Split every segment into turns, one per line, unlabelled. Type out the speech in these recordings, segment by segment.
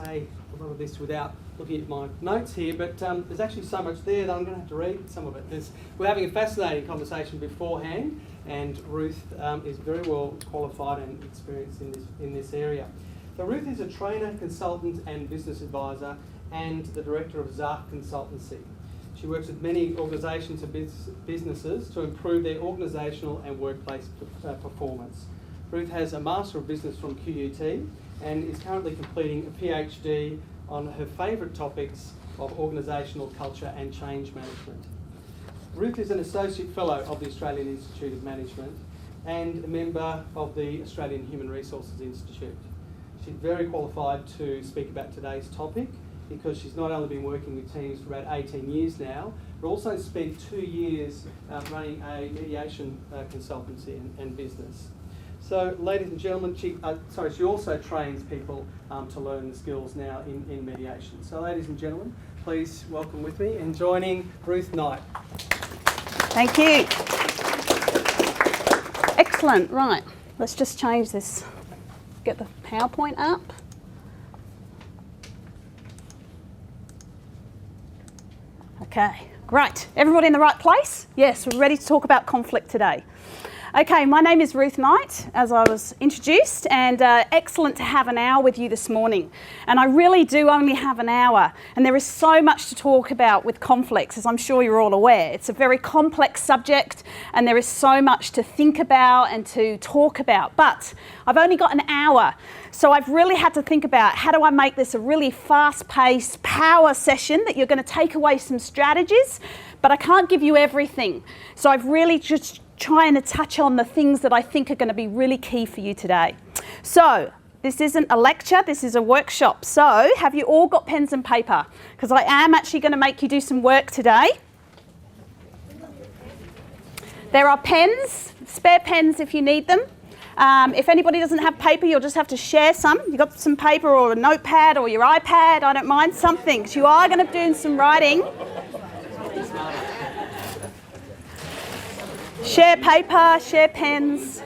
say a lot of this without looking at my notes here, but there's actually so much there that I'm going to have to read some of it. We're having a fascinating conversation beforehand, and Ruth is very well qualified and experienced in this area. So Ruth is a trainer, consultant and business advisor and the director of Assert Consultancy. She works with many organisations and businesses to improve their organisational and workplace performance. Ruth has a Master of Business from QUT and is currently completing a PhD on her favourite topics of organisational culture and change management. Ruth is an Associate Fellow of the Australian Institute of Management and a member of the Australian Human Resources Institute. She's very qualified to speak about today's topic because she's not only been working with teams for about 18 years now, but also spent 2 years running a mediation consultancy and business. So, ladies and gentlemen, she also trains people to learn the skills now in mediation. So, ladies and gentlemen, please welcome with me and joining Ruth Knight.
Thank you. Excellent. Right, let's just change this. Get the PowerPoint up. Okay, great. Everybody in the right place? Yes, we're ready to talk about conflict today. Okay, my name is Ruth Knight, as I was introduced, and excellent to have an hour with you this morning. And I really do only have an hour, and there is so much to talk about with conflicts, as I'm sure you're all aware. It's a very complex subject, and there is so much to think about and to talk about. But I've only got an hour, so I've really had to think about how do I make this a really fast-paced power session that you're going to take away some strategies, but I can't give you everything. So I've really just trying to touch on the things that I think are going to be really key for you today. So this isn't a lecture, this is a workshop. So have you all got pens and paper? Because I am actually going to make you do some work today. There are pens, spare pens if you need them. If anybody doesn't have paper, you'll just have to share some. You've got some paper or a notepad or your iPad, I don't mind, something, because you are going to do some writing. Share paper, share pens.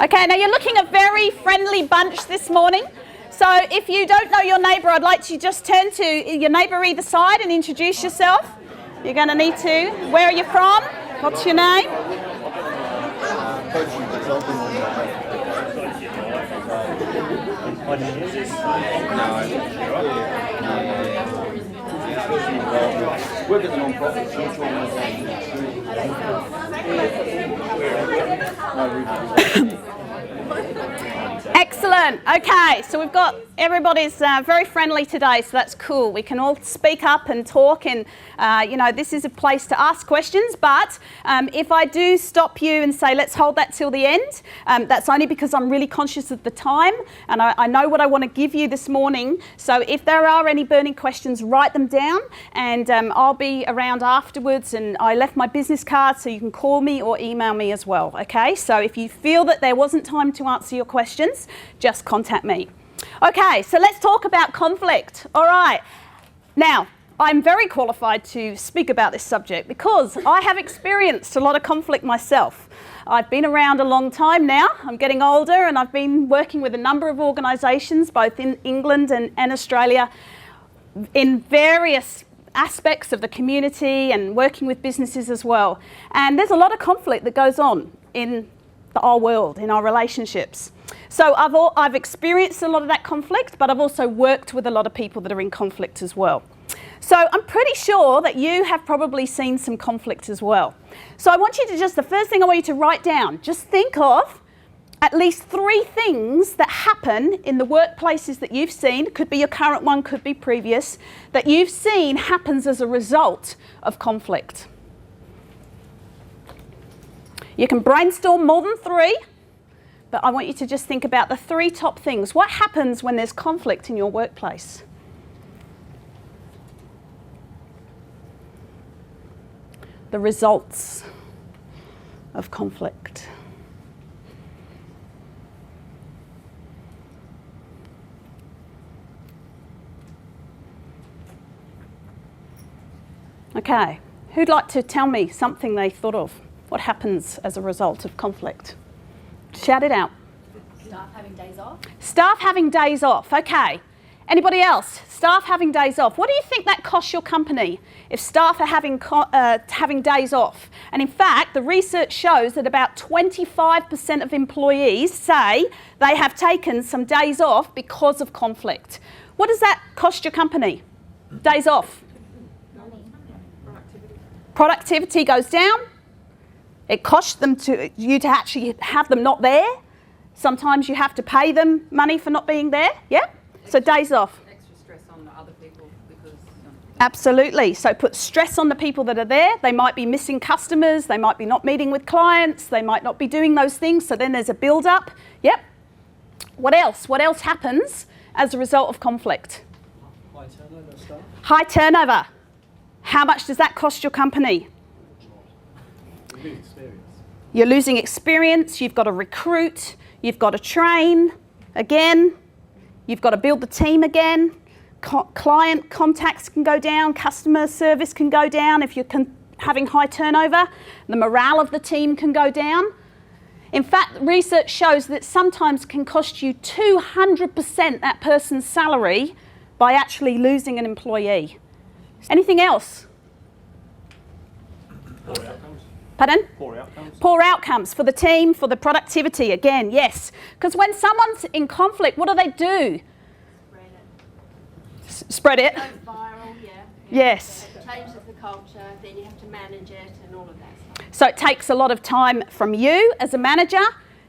Okay, now you're looking a very friendly bunch this morning. So if you don't know your neighbour, I'd like you to just turn to your neighbour either side and introduce yourself. You're going to need to. Where are you from? What's your name?
Work at the non-profit social organisation.
Excellent. Okay, so we've got everybody's very friendly today, so that's cool. We can all speak up and talk, and this is a place to ask questions. But if I do stop you and say let's hold that till the end, that's only because I'm really conscious of the time, and I know what I want to give you this morning. So if there are any burning questions, write them down, and I'll be around afterwards. And I left my business card, so you can call me or email me as well. Okay, so if you feel that there wasn't time to answer your questions, just contact me. Okay, so let's talk about conflict. All right. Now, I'm very qualified to speak about this subject because I have experienced a lot of conflict myself. I've been around a long time now. I'm getting older, and I've been working with a number of organisations, both in England and Australia, in various aspects of the community and working with businesses as well. And there's a lot of conflict that goes on in our world, in our relationships. So I've experienced a lot of that conflict, but I've also worked with a lot of people that are in conflict as well. So I'm pretty sure that you have probably seen some conflict as well. So I want you to the first thing I want you to write down, just think of at least 3 things that happen in the workplaces that you've seen, could be your current one, could be previous, that you've seen happens as a result of conflict. You can brainstorm more than 3, but I want you to just think about the 3 top things. What happens when there's conflict in your workplace? The results of conflict. Okay, who'd like to tell me something they thought of? What happens as a result of conflict? Shout it out.
Staff having days off.
Staff having days off, okay. Anybody else? Staff having days off. What do you think that costs your company if staff are having days off? And in fact, the research shows that about 25% of employees say they have taken some days off because of conflict. What does that cost your company? Days off. Productivity goes down. It costs you to actually have them not there. Sometimes you have to pay them money for not being there. Yeah? So days off.
Extra stress on the other people because...
Absolutely. So put stress on the people that are there. They might be missing customers. They might be not meeting with clients. They might not be doing those things. So then there's a build-up. Yep. What else? What else happens as a result of conflict?
High turnover staff.
High turnover. How much does that cost your company? You're losing experience. You've got to recruit. You've got to train again. You've got to build the team again. Client contacts can go down. Customer service can go down if you're having high turnover. The morale of the team can go down. In fact, research shows that sometimes can cost you 200% that person's salary by actually losing an employee. Anything else?
Poor outcomes.
Pardon?
Poor outcomes.
Poor outcomes for the team, for the productivity. Again, yes. Because when someone's in conflict, what do? Spread it.
It goes viral, yeah.
Yes.
It changes the culture, then you have to manage it and all of that stuff.
So it takes a lot of time from you as a manager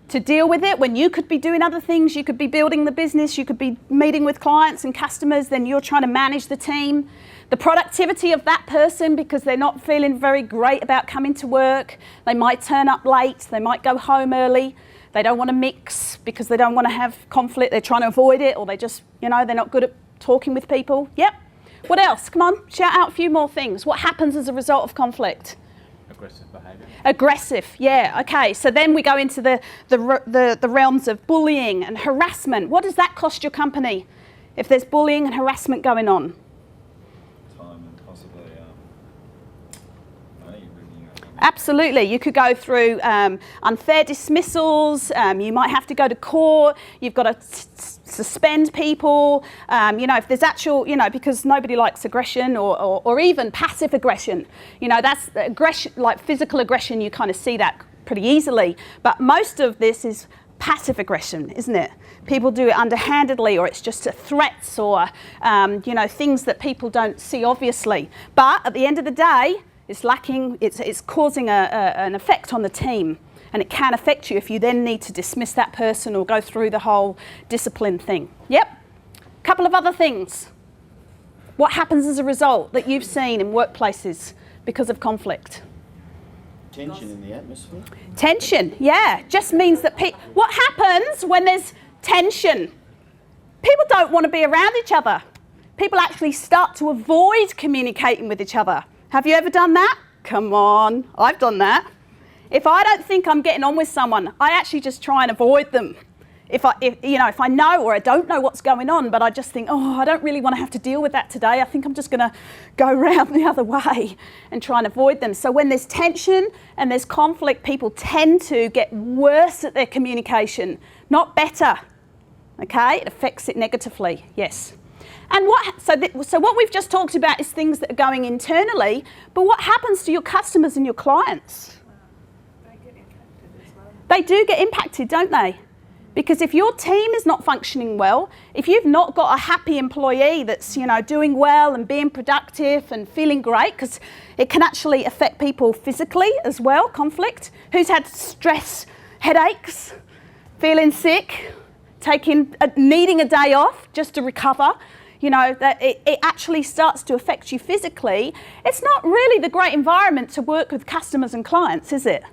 to deal with it when you could be doing other things. You could be building the business, you could be meeting with clients and customers, then you're trying to manage the team. The productivity of that person because they're not feeling very great about coming to work. They might turn up late, they might go home early. They don't want to mix because they don't want to have conflict. They're trying to avoid it, or they just, they're not good at talking with people. Yep. What else? Come on, shout out a few more things. What happens as a result of conflict?
Aggressive behaviour.
Aggressive, yeah. Okay, so then we go into the realms of bullying and harassment. What does that cost your company if there's bullying and harassment going on?
Time and possibly money.
Absolutely. You could go through unfair dismissals. You might have to go to court. You've got to suspend people. If there's actual, because nobody likes aggression or even passive aggression. That's aggression, like physical aggression. You kind of see that pretty easily. But most of this is passive aggression, isn't it? People do it underhandedly, or it's just threats or, things that people don't see obviously. But at the end of the day, it's causing an effect on the team, and it can affect you if you then need to dismiss that person or go through the whole discipline thing. Yep. A couple of other things. What happens as a result that you've seen in workplaces because of conflict?
Tension in the atmosphere.
Tension, yeah. Just means that what happens when there's tension? People don't want to be around each other. People actually start to avoid communicating with each other. Have you ever done that? Come on, I've done that. If I don't think I'm getting on with someone, I actually just try and avoid them. If I know or I don't know what's going on, but I just think, I don't really want to have to deal with that today. I think I'm just going to go round the other way and try and avoid them. So when there's tension and there's conflict, people tend to get worse at their communication, not better. Okay, it affects it negatively. Yes. And so what we've just talked about is things that are going internally, but what happens to your customers and your clients?
They get impacted as well.
They do get impacted, don't they? Because if your team is not functioning well, if you've not got a happy employee that's, doing well and being productive and feeling great, because it can actually affect people physically as well, conflict. Who's had stress, headaches, feeling sick, needing a day off just to recover? That it actually starts to affect you physically. It's not really the great environment to work with customers and clients, is it?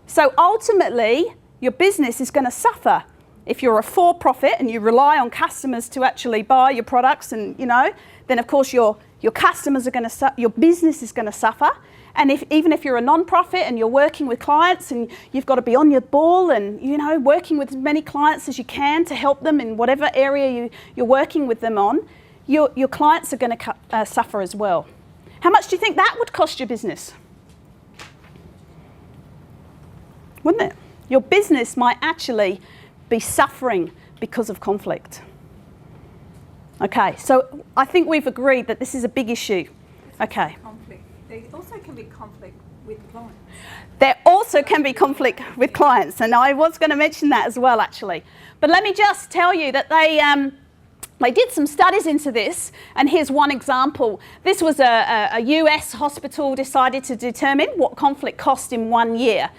So ultimately, your business is going to suffer. If you're a for-profit and you rely on customers to actually buy your products and, then of course your customers are going to your business is going to suffer. And even if you're a non-profit and you're working with clients and you've got to be on your ball and, working with as many clients as you can to help them in whatever area you're working with them on, your clients are going to suffer as well. How much do you think that would cost your business? Wouldn't it? Your business might actually be suffering because of conflict? Okay, so I think we've agreed that this is a big issue. Okay.
Conflict. There also can be conflict with clients.
There also can be conflict with clients, and I was going to mention that as well, actually. But let me just tell you that they did some studies into this, and here's one example. This was a US hospital decided to determine what conflict cost in 1 year.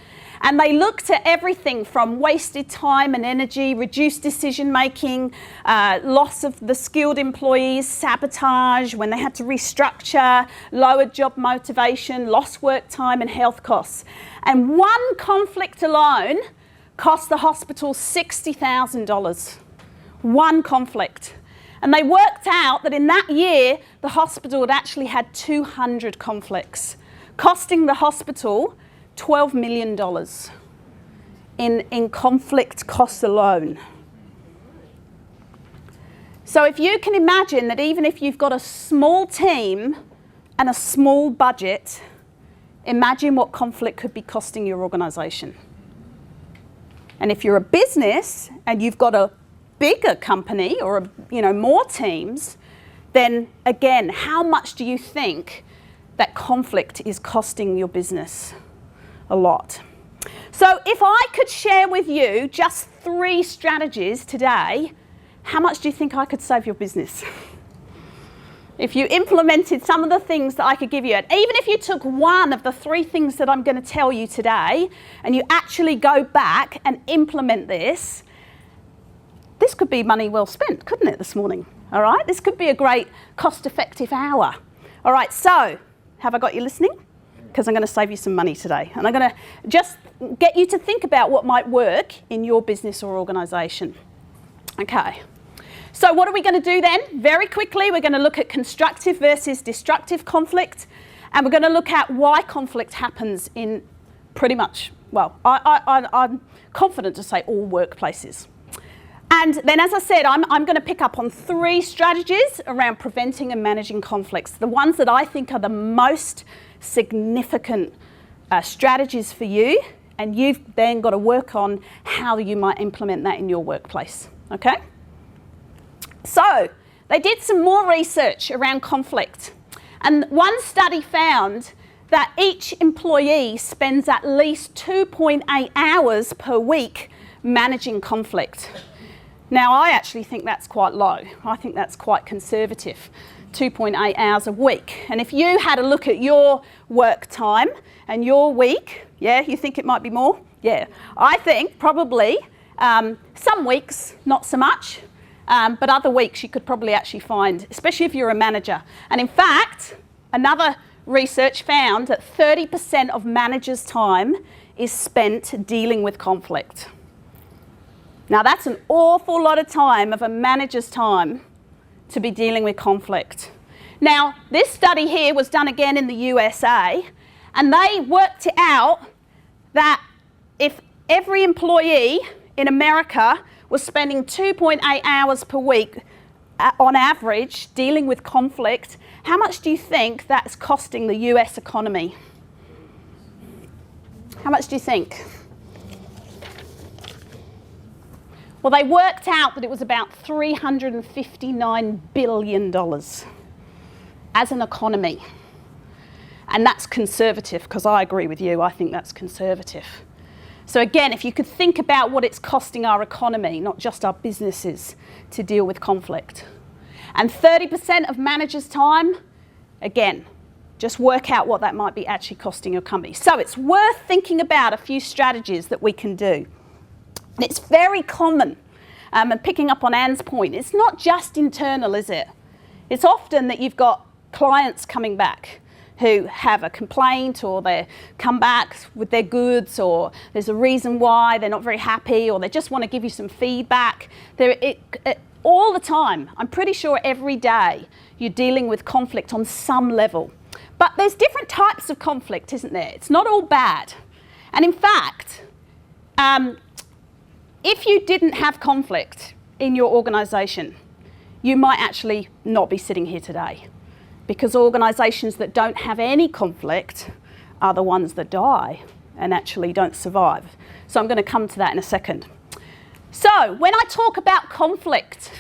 And they looked at everything from wasted time and energy, reduced decision making, loss of the skilled employees, sabotage, when they had to restructure, lowered job motivation, lost work time and health costs. And one conflict alone cost the hospital $60,000. One conflict. And they worked out that in that year, the hospital had actually had 200 conflicts, costing the hospital $12 million in conflict costs alone. So if you can imagine that even if you've got a small team and a small budget, imagine what conflict could be costing your organisation. And if you're a business and you've got a bigger company or more teams, then again, how much do you think that conflict is costing your business? A lot. So if I could share with you just 3 strategies today, how much do you think I could save your business? If you implemented some of the things that I could give you, and even if you took one of the 3 things that I'm going to tell you today, and you actually go back and implement this could be money well spent, couldn't it, this morning? All right, this could be a great cost-effective hour. All right, so have I got you listening? Because I'm going to save you some money today. And I'm going to just get you to think about what might work in your business or organisation. Okay. So what are we going to do then? Very quickly, we're going to look at constructive versus destructive conflict. And we're going to look at why conflict happens in pretty much, well, I'm confident to say all workplaces. And then, as I said, I'm going to pick up on 3 strategies around preventing and managing conflicts. The ones that I think are the most significant strategies for you, and you've then got to work on how you might implement that in your workplace. Okay? So, they did some more research around conflict, and one study found that each employee spends at least 2.8 hours per week managing conflict. Now, I actually think that's quite low. I think that's quite conservative, 2.8 hours a week. And if you had a look at your work time and your week, yeah, you think it might be more? Yeah, I think probably some weeks, not so much, but other weeks you could probably actually find, especially if you're a manager. And in fact, another research found that 30% of managers' time is spent dealing with conflict. Now, that's an awful lot of time of a manager's time to be dealing with conflict. Now, this study here was done again in the USA, and they worked it out that if every employee in America was spending 2.8 hours per week on average dealing with conflict, how much do you think that's costing the US economy? How much do you think? Well, they worked out that it was about $359 billion as an economy. And that's conservative, because I agree with you, I think that's conservative. So again, if you could think about what it's costing our economy, not just our businesses, to deal with conflict. And 30% of managers' time, again, just work out what that might be actually costing your company. So it's worth thinking about a few strategies that we can do. And it's very common, and picking up on Anne's point, it's not just internal, is it? It's often that you've got clients coming back who have a complaint, or they come back with their goods, or there's a reason why they're not very happy, or they just want to give you some feedback. All the time, I'm pretty sure every day, you're dealing with conflict on some level. But there's different types of conflict, isn't there? It's not all bad. And in fact, if you didn't have conflict in your organisation, you might actually not be sitting here today, because organisations that don't have any conflict are the ones that die and actually don't survive. So I'm going to come to that in a second. So when I talk about conflict,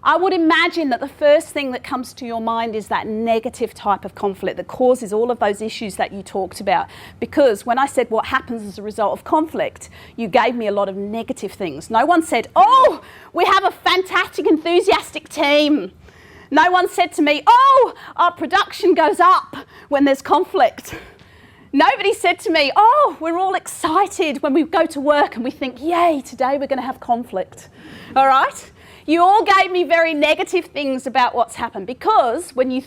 I would imagine that the first thing that comes to your mind is that negative type of conflict that causes all of those issues that you talked about. Because when I said what happens as a result of conflict, you gave me a lot of negative things. No one said, oh, we have a fantastic, enthusiastic team. No one said to me, oh, our production goes up when there's conflict. Nobody said to me, oh, we're all excited when we go to work and we think, yay, today we're going to have conflict. All right? You all gave me very negative things about what's happened, because when you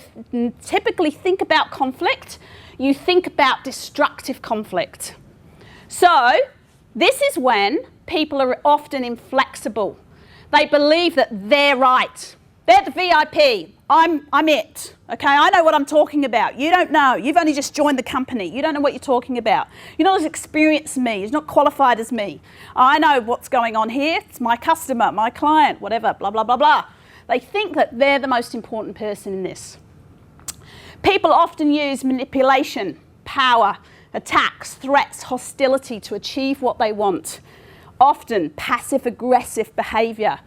typically think about conflict, you think about destructive conflict. So this is when people are often inflexible. They believe that they're right. They're the VIP. I'm it. Okay, I know what I'm talking about. You don't know. You've only just joined the company. You don't know what you're talking about. You're not as experienced as me. You're not qualified as me. I know what's going on here. It's my customer, my client, whatever, blah, blah, blah, blah. They think that they're the most important person in this. People often use manipulation, power, attacks, threats, hostility to achieve what they want. Often passive-aggressive behaviour.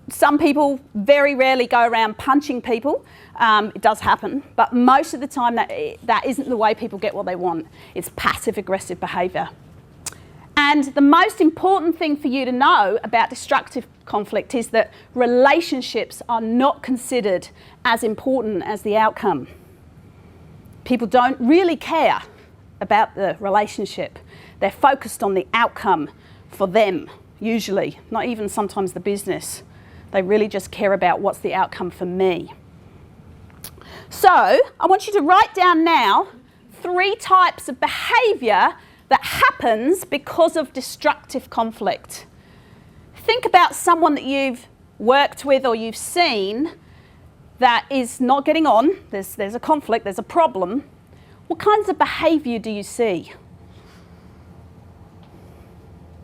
Some people very rarely go around punching people. It does happen, but most of the time that isn't the way people get what they want. It's passive-aggressive behaviour. And the most important thing for you to know about destructive conflict is that relationships are not considered as important as the outcome. People don't really care about the relationship. They're focused on the outcome for them, usually, not even sometimes the business. They really just care about what's the outcome for me. So I want you to write down now 3 types of behaviour that happens because of destructive conflict. Think about someone that you've worked with or you've seen that is not getting on. There's a conflict, there's a problem. What kinds of behaviour do you see?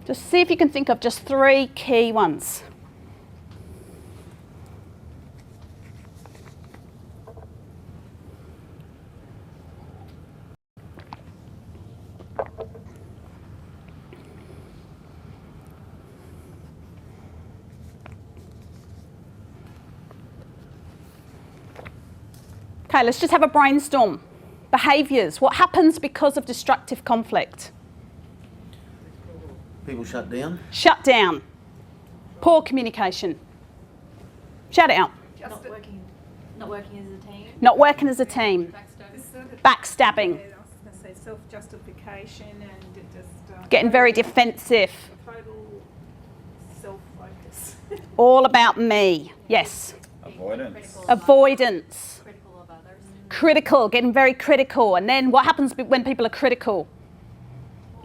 Just see if you can think of just 3 key ones. Okay, let's just have a brainstorm. Behaviours. What happens because of destructive conflict?
People shut down.
Shut down. Poor communication. Shut it out.
Not working as a team.
Not working as a team. Backstabbing.
Yeah, I was going to say self-justification and just...
Getting very defensive.
Total self-focus.
All about me. Yes.
Avoidance.
Avoidance.
Critical of others.
Critical. Getting very critical. And then what happens when people are critical?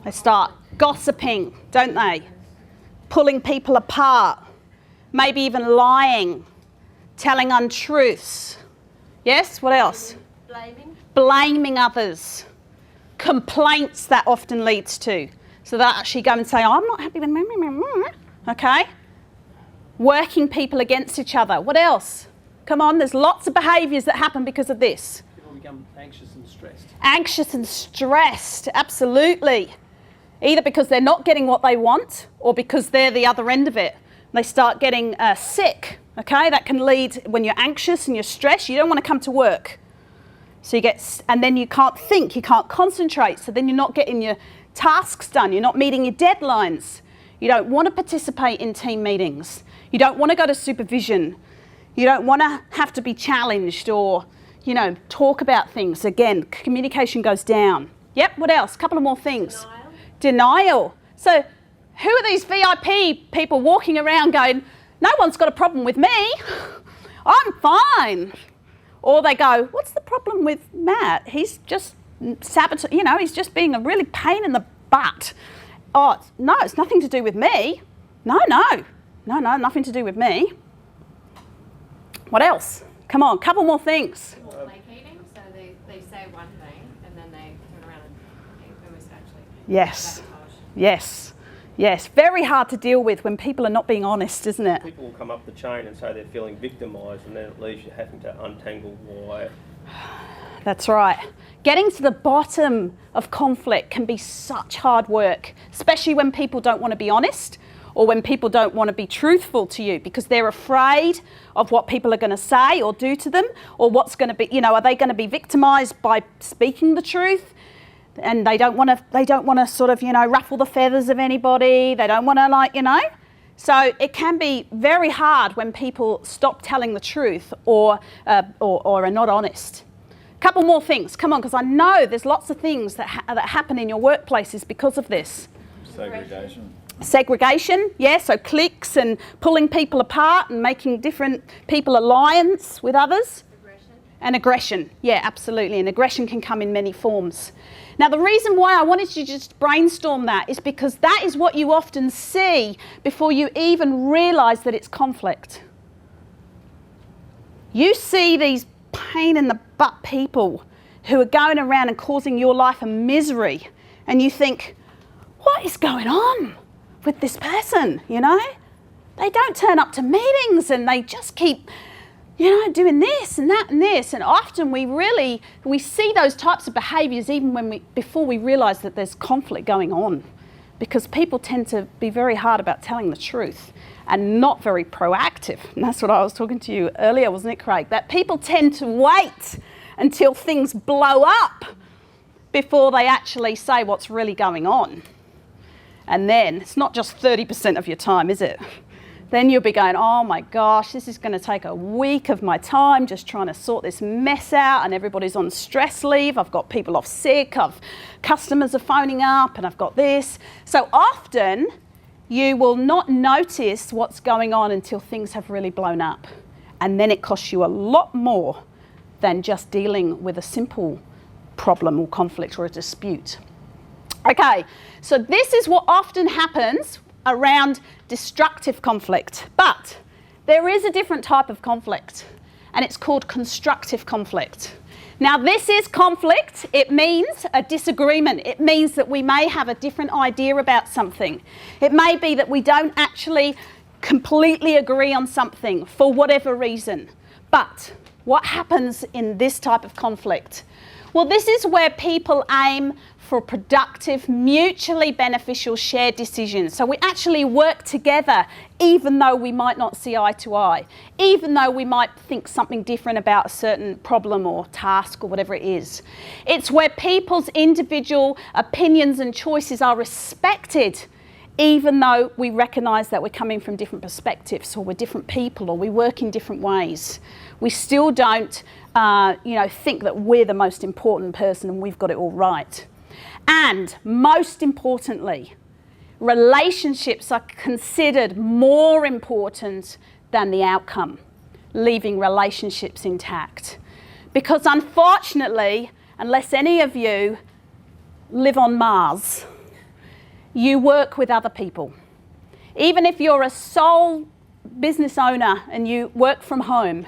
They start gossiping, don't they? Pulling people apart. Maybe even lying. Telling untruths. Yes? What else?
Blaming.
Blaming others. Complaints that often leads to. So they actually go and say, oh, I'm not happy with me. Okay? Working people against each other. What else? Come on, there's lots of behaviours that happen because of this.
People become anxious and stressed.
Anxious and stressed, absolutely. Either because they're not getting what they want or because they're the other end of it. They start getting sick, okay? That can lead, when you're anxious and you're stressed, you don't want to come to work. So you get, and then you can't think, you can't concentrate, so then you're not getting your tasks done, you're not meeting your deadlines. You don't want to participate in team meetings. You don't want to go to supervision. You don't want to have to be challenged or, you know, talk about things. Again, communication goes down. Yep, what else? A couple of more things. Denial. So who are these VIP people walking around going, no one's got a problem with me, I'm fine. Or they go, what's the problem with Matt? He's just he's just being a really pain in the butt. Oh, no, it's nothing to do with me. No, nothing to do with me. What else? Come on, couple more things.
More placating, so they say one thing and then they turn around and almost actually
Yes,
sabotage.
yes. Very hard to deal with when people are not being honest, isn't it?
People will come up the chain and say they're feeling victimised, and then it leaves you having to untangle why.
That's right. Getting to the bottom of conflict can be such hard work, especially when people don't want to be honest or when people don't want to be truthful to you because they're afraid of what people are going to say or do to them, or what's going to be, are they going to be victimised by speaking the truth? And they don't want to sort of, ruffle the feathers of anybody. They don't want to So it can be very hard when people stop telling the truth or are not honest. Couple more things, come on, because I know there's lots of things that happen in your workplaces because of this. Segregation, yeah, so cliques and pulling people apart and making different people alliance with others. And aggression, yeah, absolutely. And aggression can come in many forms. Now, the reason why I wanted you to just brainstorm that is because that is what you often see before you even realise that it's conflict. You see these pain in the butt people who are going around and causing your life a misery, and you think, what is going on with this person, They don't turn up to meetings and they just keep doing this and that and this. And often we see those types of behaviours even before we realise that there's conflict going on, because people tend to be very hard about telling the truth and not very proactive. And that's what I was talking to you earlier, wasn't it, Craig? That people tend to wait until things blow up before they actually say what's really going on. And then it's not just 30% of your time, is it? Then you'll be going, oh my gosh, this is going to take a week of my time just trying to sort this mess out, and everybody's on stress leave. I've got people off sick, customers are phoning up, and I've got this. So often you will not notice what's going on until things have really blown up. And then it costs you a lot more than just dealing with a simple problem or conflict or a dispute. Okay, so this is what often happens around destructive conflict, but there is a different type of conflict, and it's called constructive conflict. Now, this is conflict. It means a disagreement. It means that we may have a different idea about something. It may be that we don't actually completely agree on something for whatever reason. But what happens in this type of conflict? Well, this is where people aim for productive, mutually beneficial shared decisions. So we actually work together even though we might not see eye to eye, even though we might think something different about a certain problem or task or whatever it is. It's where people's individual opinions and choices are respected, even though we recognise that we're coming from different perspectives, or we're different people, or we work in different ways. We still don't think that we're the most important person and we've got it all right. And most importantly, relationships are considered more important than the outcome, leaving relationships intact. Because unfortunately, unless any of you live on Mars, you work with other people. Even if you're a sole business owner and you work from home,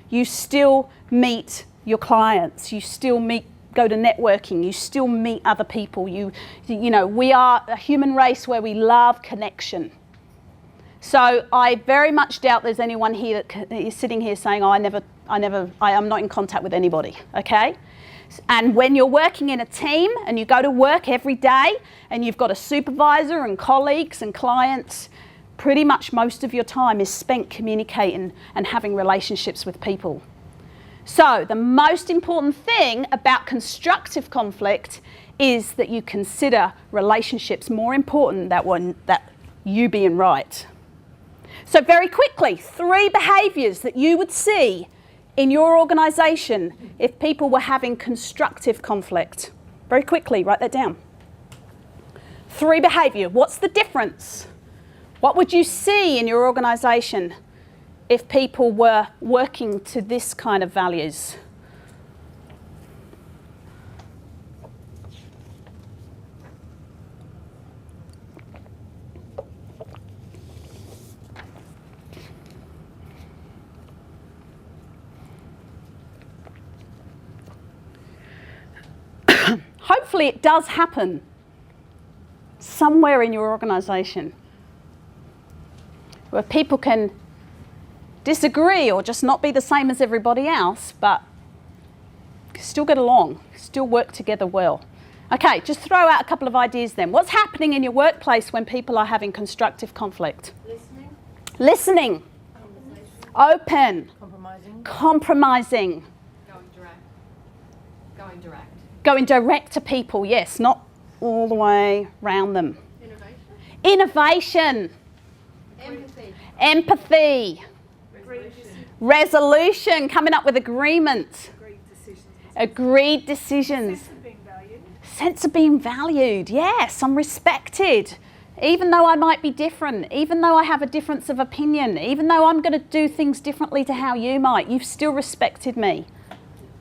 you still meet your clients, you still go to networking, you still meet other people. We are a human race where we love connection. So I very much doubt there's anyone here that is sitting here saying, I am not in contact with anybody, okay? And when you're working in a team and you go to work every day and you've got a supervisor and colleagues and clients, pretty much most of your time is spent communicating and having relationships with people. So the most important thing about constructive conflict is that you consider relationships more important than you being right. So very quickly, 3 behaviours that you would see in your organisation if people were having constructive conflict. Very quickly, write that down. 3 behaviour. What's the difference? What would you see in your organisation if people were working to this kind of values? Hopefully it does happen somewhere in your organisation where people can disagree or just not be the same as everybody else, but still get along, still work together well. Okay, just throw out a couple of ideas then. What's happening in your workplace when people are having constructive conflict?
Listening.
Listening. Open. Compromising.
Going direct. Going direct.
Going direct to people, yes, not all the way round them.
Innovation.
Innovation.
Empathy.
Empathy. Resolution. Coming up with agreement. Agreed decisions.
Sense of being valued.
Sense of being valued. Yes, I'm respected. Even though I might be different, even though I have a difference of opinion, even though I'm going to do things differently to how you might, you've still respected me.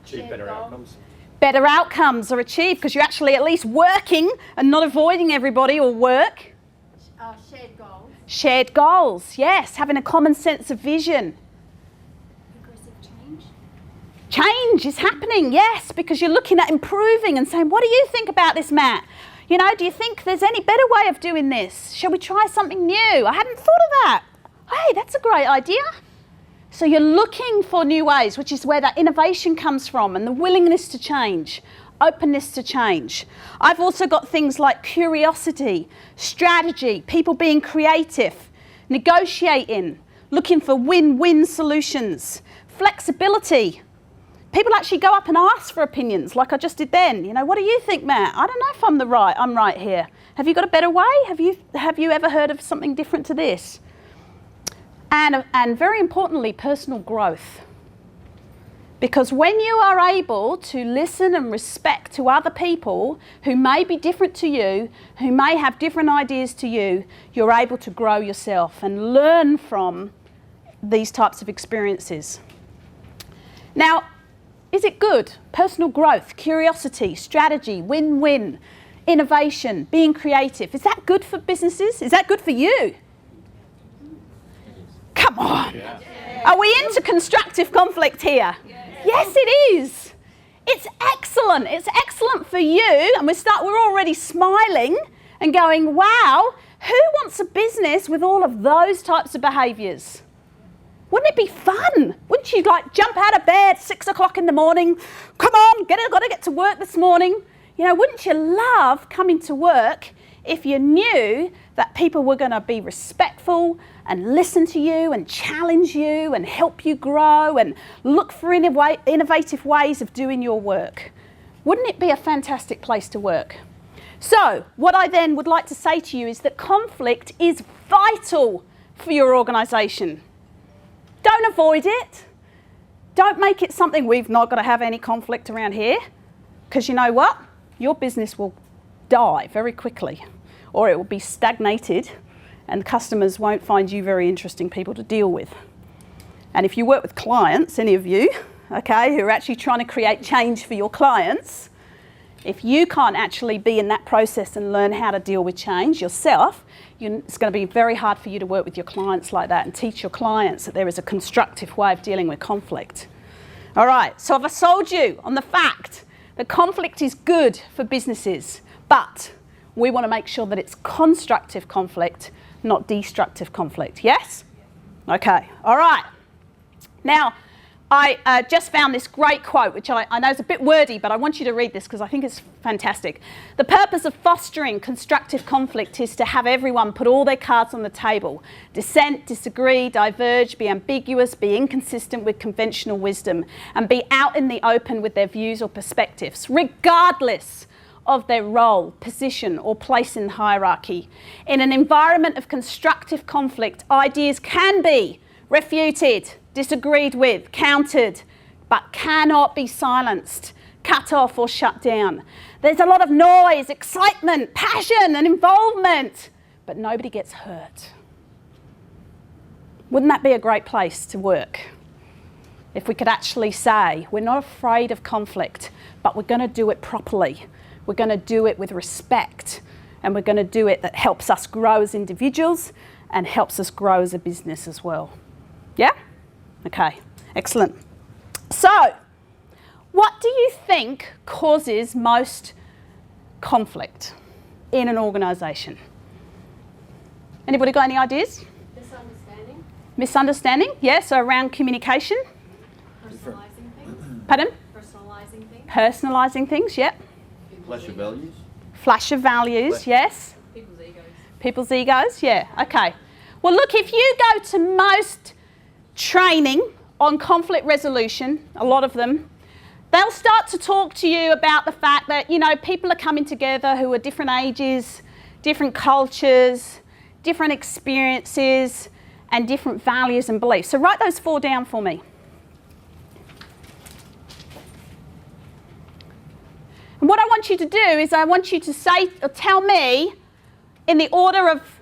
Achieve better outcomes.
Better outcomes are achieved because you're actually at least working and not avoiding everybody or work.
Shared goals.
Shared goals, yes, having a common sense of vision.
Progressive change.
Change is happening, yes, because you're looking at improving and saying, what do you think about this, Matt? You know, do you think there's any better way of doing this? Shall we try something new? I hadn't thought of that. Hey, that's a great idea. So you're looking for new ways, which is where that innovation comes from, and the willingness to change, openness to change. I've also got things like curiosity, strategy, people being creative, negotiating, looking for win-win solutions, flexibility. People actually go up and ask for opinions, like I just did then. You know, what do you think, Matt? I don't know if I'm right here. Have you got a better way? Have you ever heard of something different to this? And very importantly, personal growth. Because when you are able to listen and respect to other people who may be different to you, who may have different ideas to you, you're able to grow yourself and learn from these types of experiences. Now, is it good? Personal growth, curiosity, strategy, win-win, innovation, being creative. Is that good for businesses? Is that good for you? Come on. Yeah. Are we into constructive conflict here? Yes, it is. It's excellent. It's excellent for you. And we're already smiling and going, wow, who wants a business with all of those types of behaviours? Wouldn't it be fun? Wouldn't you like jump out of bed 6 o'clock in the morning? Come on, got to get to work this morning. You know, wouldn't you love coming to work if you knew that people were going to be respectful and listen to you and challenge you and help you grow and look for innovative ways of doing your work? Wouldn't it be a fantastic place to work? So, what I then would like to say to you is that conflict is vital for your organisation. Don't avoid it. Don't make it something we've not got to have any conflict around here, because you know what? Your business will die very quickly, or it will be stagnated and customers won't find you very interesting people to deal with. And if you work with clients, any of you, okay, who are actually trying to create change for your clients, if you can't actually be in that process and learn how to deal with change yourself, it's going to be very hard for you to work with your clients like that and teach your clients that there is a constructive way of dealing with conflict. All right, so have I sold you on the fact that conflict is good for businesses, but we want to make sure that it's constructive conflict, not destructive conflict, yes? Okay, all right. Now, I just found this great quote, which I know is a bit wordy, but I want you to read this because I think it's fantastic. The purpose of fostering constructive conflict is to have everyone put all their cards on the table. Dissent, disagree, diverge, be ambiguous, be inconsistent with conventional wisdom, and be out in the open with their views or perspectives, regardless of their role, position, or place in the hierarchy. In an environment of constructive conflict, ideas can be refuted, disagreed with, countered, but cannot be silenced, cut off or shut down. There's a lot of noise, excitement, passion and involvement, but nobody gets hurt. Wouldn't that be a great place to work? If we could actually say, we're not afraid of conflict, but we're going to do it properly. We're going to do it with respect, and we're going to do it that helps us grow as individuals and helps us grow as a business as well. Yeah? Okay, excellent. So, what do you think causes most conflict in an organisation? Anybody got any ideas?
Misunderstanding.
Misunderstanding, yeah, so around communication.
Personalising things.
Pardon?
Personalising things.
Personalising things, yep.
Clash of values.
Flash of values, yes. People's egos, yeah, okay. Well, look, if you go to most training on conflict resolution, a lot of them, they'll start to talk to you about the fact that, you know, people are coming together who are different ages, different cultures, different experiences, and different values and beliefs. So write those 4 down for me. And what I want you to do is I want you to say or tell me in the order of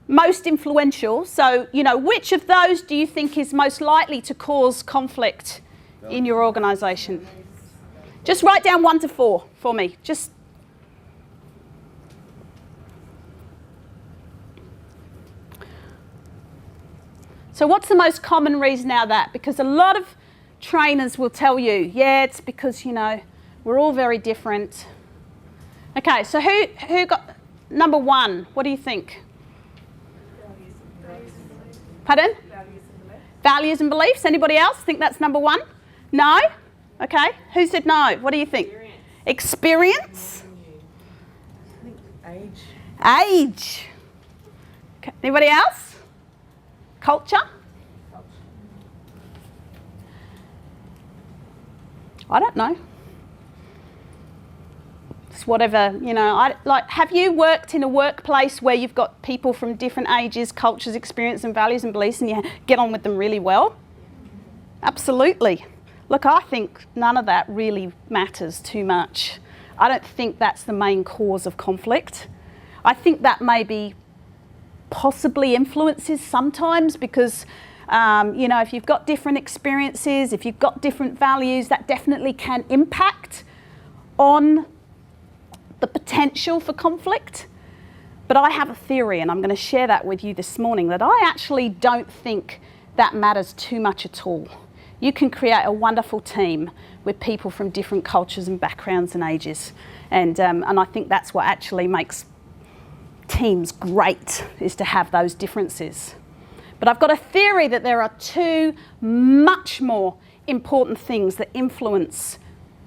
most influential. So, you know, which of those do you think is most likely to cause conflict in your organisation? Just write down 1 to 4 for me. Just. So what's the most common reason out of that? Because a lot of trainers will tell you, yeah, it's because, you know, we're all very different. Okay, so who got number 1? What do you think? Pardon? Values and beliefs. Anybody else think that's number 1? No? Okay. Who said no? What do you think? Experience? Age. Okay. Anybody else? Culture? I don't know. It's whatever, you know. Have you worked in a workplace where you've got people from different ages, cultures, experience and values and beliefs and you get on with them really well? Absolutely. Look, I think none of that really matters too much. I don't think that's the main cause of conflict. I think that maybe possibly influences sometimes because, you know, if you've got different experiences, if you've got different values, that definitely can impact on the potential for conflict. But I have a theory, and I'm going to share that with you this morning, that I actually don't think that matters too much at all. You can create a wonderful team with people from different cultures and backgrounds and ages. And I think that's what actually makes teams great, is to have those differences. But I've got a theory that there are 2 much more important things that influence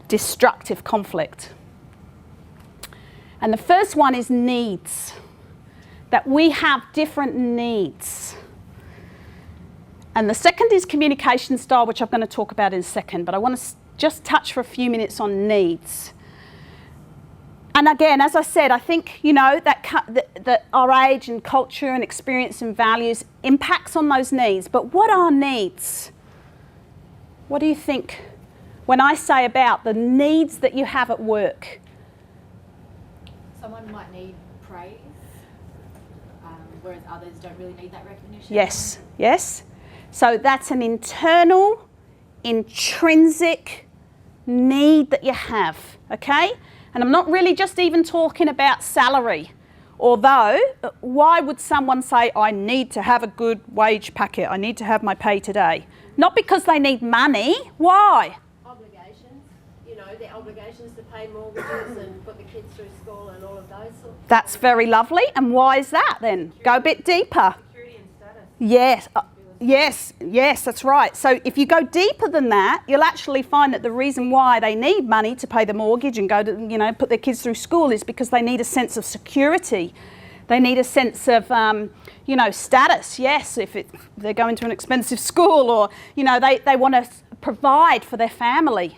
destructive conflict. And the first one is needs. That we have different needs. And the second is communication style, which I'm going to talk about in a second, but I want to just touch for a few minutes on needs. And again, as I said, I think, you know, that our age and culture and experience and values impacts on those needs. But what are needs? What do you think when I say about the needs that you have at work?
Someone might need praise, whereas others don't really need that recognition.
Yes, yes. So that's an internal, intrinsic need that you have, okay? And I'm not really just even talking about salary. Although, why would someone say, I need to have a good wage packet, I need to have my pay today? Not because they need money. Why?
Obligations, you know, their obligations to pay mortgages and put the kids through school and all of those sorts of
That's very lovely. And why is that then? Go a bit deeper.
Security and status.
Yes. Yes, that's right. So if you go deeper than that, you'll actually find that the reason why they need money to pay the mortgage and go to, you know, put their kids through school is because they need a sense of security. They need a sense of, you know, status. Yes, if they're going to an expensive school, or, you know, they want to provide for their family.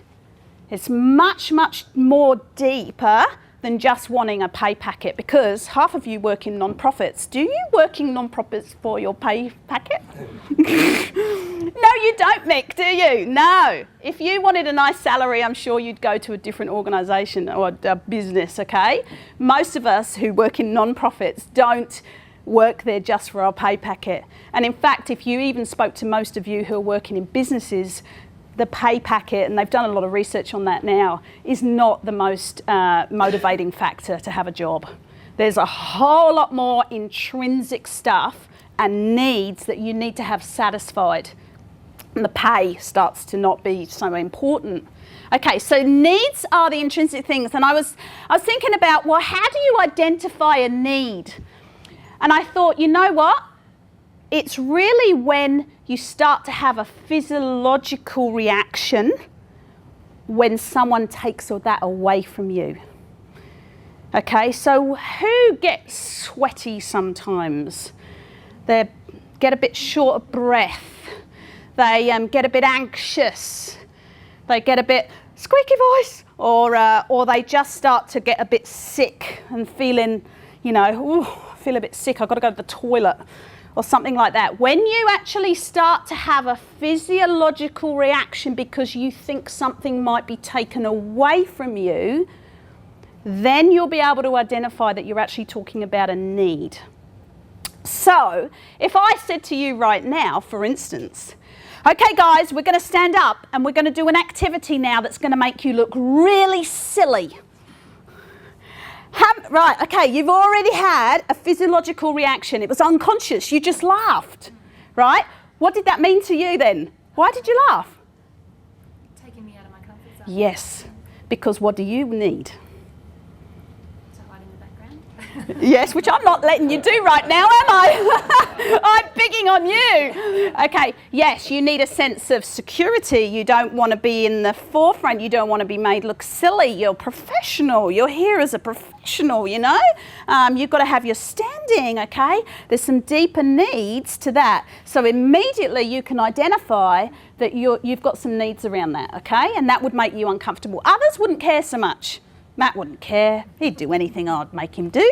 It's much, much more deeper than just wanting a pay packet, because half of you work in non-profits. Do you work in non-profits for your pay packet? No, you don't, Mick, do you? No. If you wanted a nice salary, I'm sure you'd go to a different organisation or a business, okay? Most of us who work in non-profits don't work there just for our pay packet. And in fact, if you even spoke to most of you who are working in businesses, the pay packet, and they've done a lot of research on that now, is not the most motivating factor to have a job. There's a whole lot more intrinsic stuff and needs that you need to have satisfied. And the pay starts to not be so important. Okay, so needs are the intrinsic things. And I was thinking about, well, how do you identify a need? And I thought, you know what? It's really when you start to have a physiological reaction when someone takes that away from you. Okay, so who gets sweaty sometimes? They get a bit short of breath. They get a bit anxious. They get a bit squeaky voice, or they just start to get a bit sick and feeling, you know, ooh, I feel a bit sick, I've got to go to the toilet, or something like that. When you actually start to have a physiological reaction because you think something might be taken away from you, then you'll be able to identify that you're actually talking about a need. So, if I said to you right now, for instance, okay guys, we're going to stand up and we're going to do an activity now that's going to make you look really silly. Right, okay, you've already had a physiological reaction. It was unconscious, you just laughed, right? What did that mean to you then? Why did you laugh?
Taking me out of my comfort zone.
Yes, because what do you need?
To hide in the background.
Yes, which I'm not letting you do right now, am I? I'm picking on you. Okay, yes, you need a sense of security. You don't want to be in the forefront. You don't want to be made look silly. You're professional. You're here as a professional, you know? You've got to have your standing, okay? There's some deeper needs to that. So immediately you can identify that you've got some needs around that, okay? And that would make you uncomfortable. Others wouldn't care so much. Matt wouldn't care. He'd do anything I'd make him do.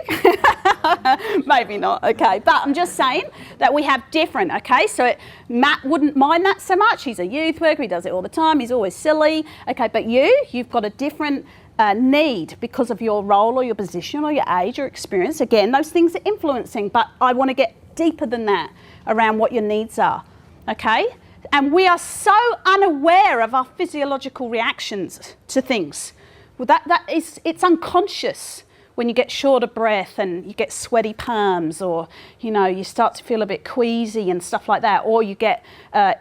Maybe not, okay. But I'm just saying that we have different, okay. So Matt wouldn't mind that so much. He's a youth worker. He does it all the time. He's always silly. Okay, but you've got a different need because of your role or your position or your age or experience. Again, those things are influencing, but I want to get deeper than that around what your needs are, okay. And we are so unaware of our physiological reactions to things. Well, it's unconscious when you get short of breath and you get sweaty palms, or, you know, you start to feel a bit queasy and stuff like that, or you get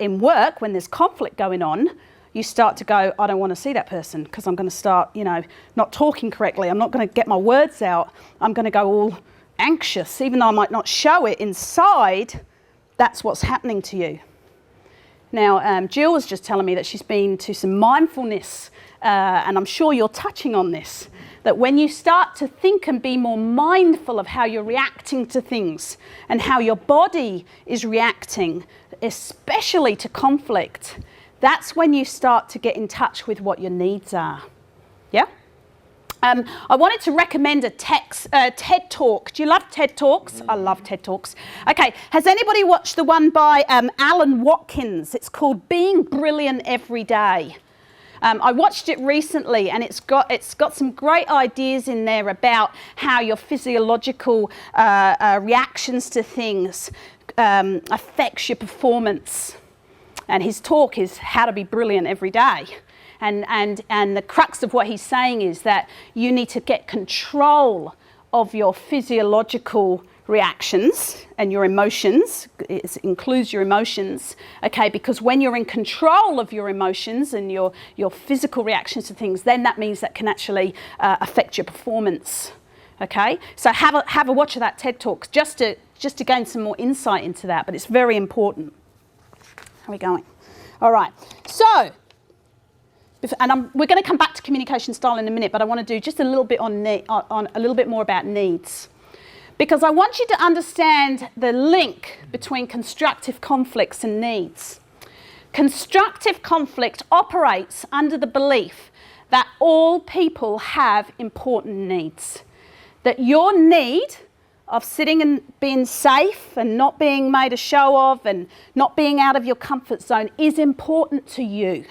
in work when there's conflict going on, you start to go, I don't want to see that person because I'm going to start, you know, not talking correctly. I'm not going to get my words out. I'm going to go all anxious, even though I might not show it inside. That's what's happening to you. Now, Jill was just telling me that she's been to some mindfulness, and I'm sure you're touching on this, that when you start to think and be more mindful of how you're reacting to things and how your body is reacting, especially to conflict, that's when you start to get in touch with what your needs are. Yeah? I wanted to recommend a TED Talk. Do you love TED Talks? I love TED Talks. Okay, has anybody watched the one by Alan Watkins? It's called Being Brilliant Every Day. I watched it recently, and it's got some great ideas in there about how your physiological reactions to things affects your performance. And his talk is how to be brilliant every day. And the crux of what he's saying is that you need to get control of your physiological reactions and your emotions. It includes your emotions, okay, because when you're in control of your emotions and your physical reactions to things, then that means that can actually affect your performance, okay. So have a watch of that TED Talk just to gain some more insight into that, but it's very important. How are we going? All right, so, and we're going to come back to communication style in a minute, but I want to do just a little bit on a little bit more about needs, because I want you to understand the link between constructive conflicts and needs. Constructive conflict operates under the belief that all people have important needs, that your need of sitting and being safe and not being made a show of and not being out of your comfort zone is important to you.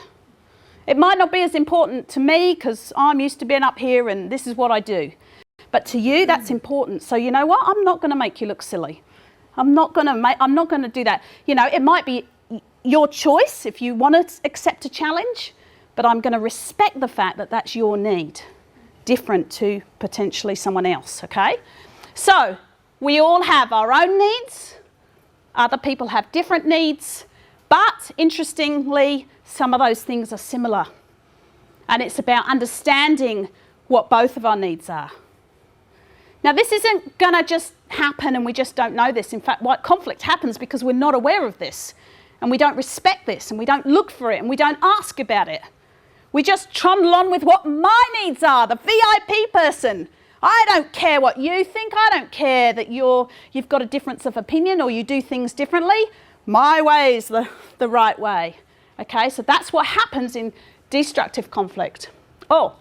It might not be as important to me because I'm used to being up here and this is what I do. But to you, that's important. So you know what? I'm not going to make you look silly. I'm not going to do that. You know, it might be your choice if you want to accept a challenge, but I'm going to respect the fact that that's your need, different to potentially someone else, okay? So we all have our own needs. Other people have different needs, but interestingly, some of those things are similar. And it's about understanding what both of our needs are. Now, this isn't going to just happen and we just don't know this. In fact, what conflict happens because we're not aware of this and we don't respect this and we don't look for it and we don't ask about it. We just trundle on with what my needs are, the VIP person. I don't care what you think. I don't care that you've got a difference of opinion or you do things differently. My way is the right way. Okay, so that's what happens in destructive conflict. Oh,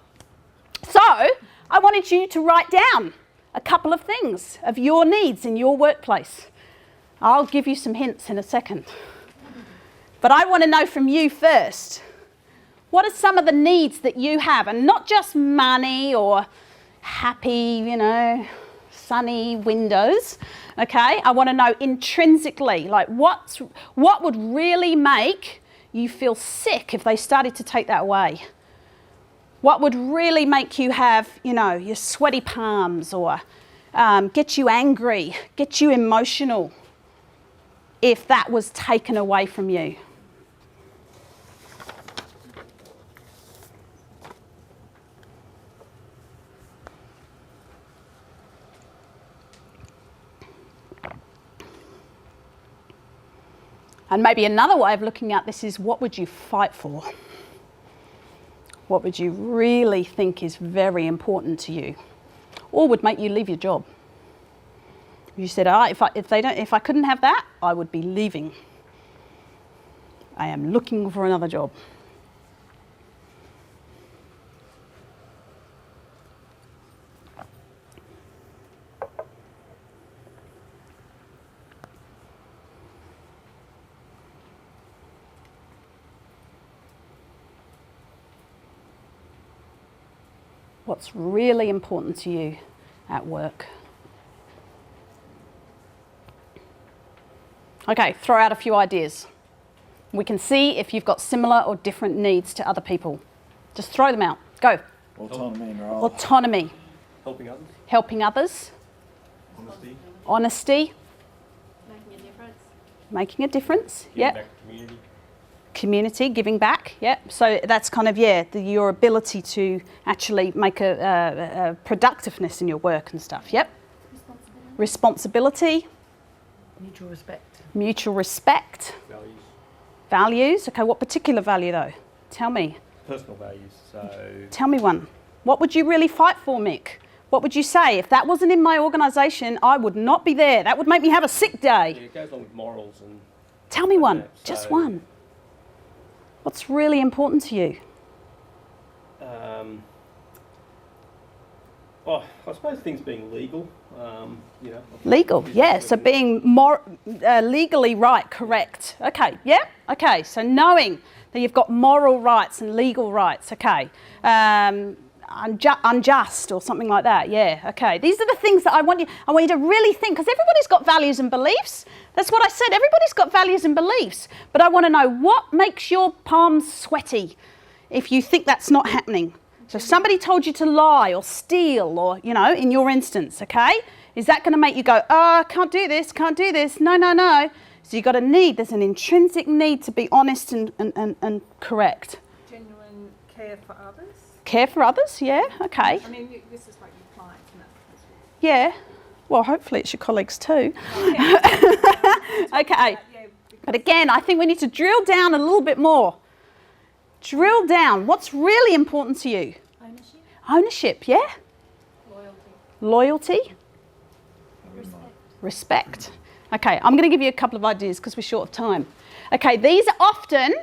so I wanted you to write down a couple of things of your needs in your workplace. I'll give you some hints in a second. But I want to know from you first, what are some of the needs that you have? And not just money or happy, sunny windows, okay? I want to know intrinsically, like what would really make you feel sick if they started to take that away? What would really make you have, your sweaty palms or get you angry, get you emotional if that was taken away from you? And maybe another way of looking at this is, what would you fight for? What would you really think is very important to you, or would make you leave your job? You said, if I couldn't have that, I would be leaving. I am looking for another job. What's really important to you at work? Okay, throw out a few ideas. We can see if you've got similar or different needs to other people. Just throw them out. Go.
Autonomy and role.
Autonomy.
Helping others.
Helping others.
Honesty.
Honesty.
Making a difference.
Making a difference.
Giving
Yep.
back to community.
Community, giving back. Yep. So that's kind of, your ability to actually make a productiveness in your work and stuff. Yep. Responsibility.
Mutual respect.
Mutual respect.
Values.
Values. Okay, what particular value though? Tell me.
Personal values. So
Tell me one. What would you really fight for, Mick? What would you say? If that wasn't in my organisation, I would not be there. That would make me have a sick day.
it goes along with morals and.
Tell me one.
Yeah,
Just
so-
one. What's really important to you?
Well, I suppose things being legal.
Legal, yeah. So being more legally right, correct. Okay, yeah. Okay. So knowing that you've got moral rights and legal rights. Okay. Unjust or something like that. Yeah. Okay. These are the things that I want you to really think, because everybody's got values and beliefs. That's what I said. Everybody's got values and beliefs. But I want to know what makes your palms sweaty if you think that's not happening. So if somebody told you to lie or steal or, in your instance, okay, is that going to make you go, oh, I can't do this, can't do this. No. So you've got a need. There's an intrinsic need to be honest and correct.
Genuine care for others.
Care for others, yeah, okay.
I mean, this is like your clients and that's
Yeah, well, hopefully it's your colleagues too. Okay, but again, I think we need to drill down a little bit more. Drill down. What's really important to you?
Ownership.
Ownership, yeah?
Loyalty.
Loyalty?
Respect.
Respect. Okay, I'm going to give you a couple of ideas because we're short of time. Okay, these are often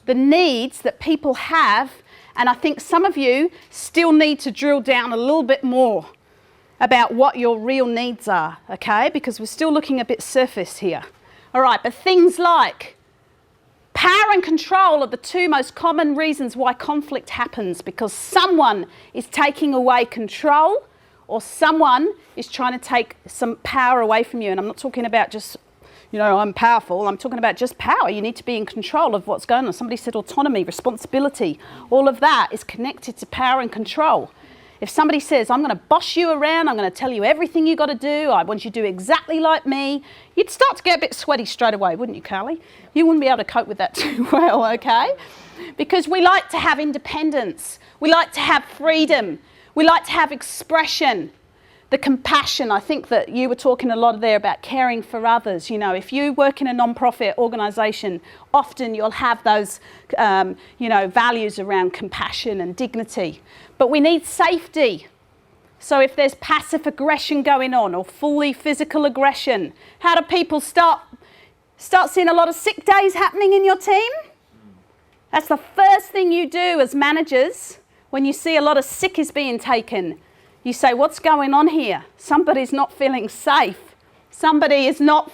the needs that people have, and I think some of you still need to drill down a little bit more about what your real needs are, okay? Because we're still looking a bit surface here. All right, but things like power and control are the two most common reasons why conflict happens, because someone is taking away control or someone is trying to take some power away from you. And I'm not talking about just, I'm powerful. I'm talking about just power. You need to be in control of what's going on. Somebody said autonomy, responsibility. All of that is connected to power and control. If somebody says, I'm going to boss you around, I'm going to tell you everything you got to do, I want you to do exactly like me, you'd start to get a bit sweaty straight away, wouldn't you, Carly? You wouldn't be able to cope with that too well, okay? Because we like to have independence. We like to have freedom. We like to have expression. The compassion, I think that you were talking a lot there about caring for others. If you work in a non-profit organisation, often you'll have those, values around compassion and dignity. But we need safety. So if there's passive aggression going on or fully physical aggression, how do people start seeing a lot of sick days happening in your team? That's the first thing you do as managers when you see a lot of sick is being taken. You say, what's going on here? Somebody's not feeling safe. Somebody is not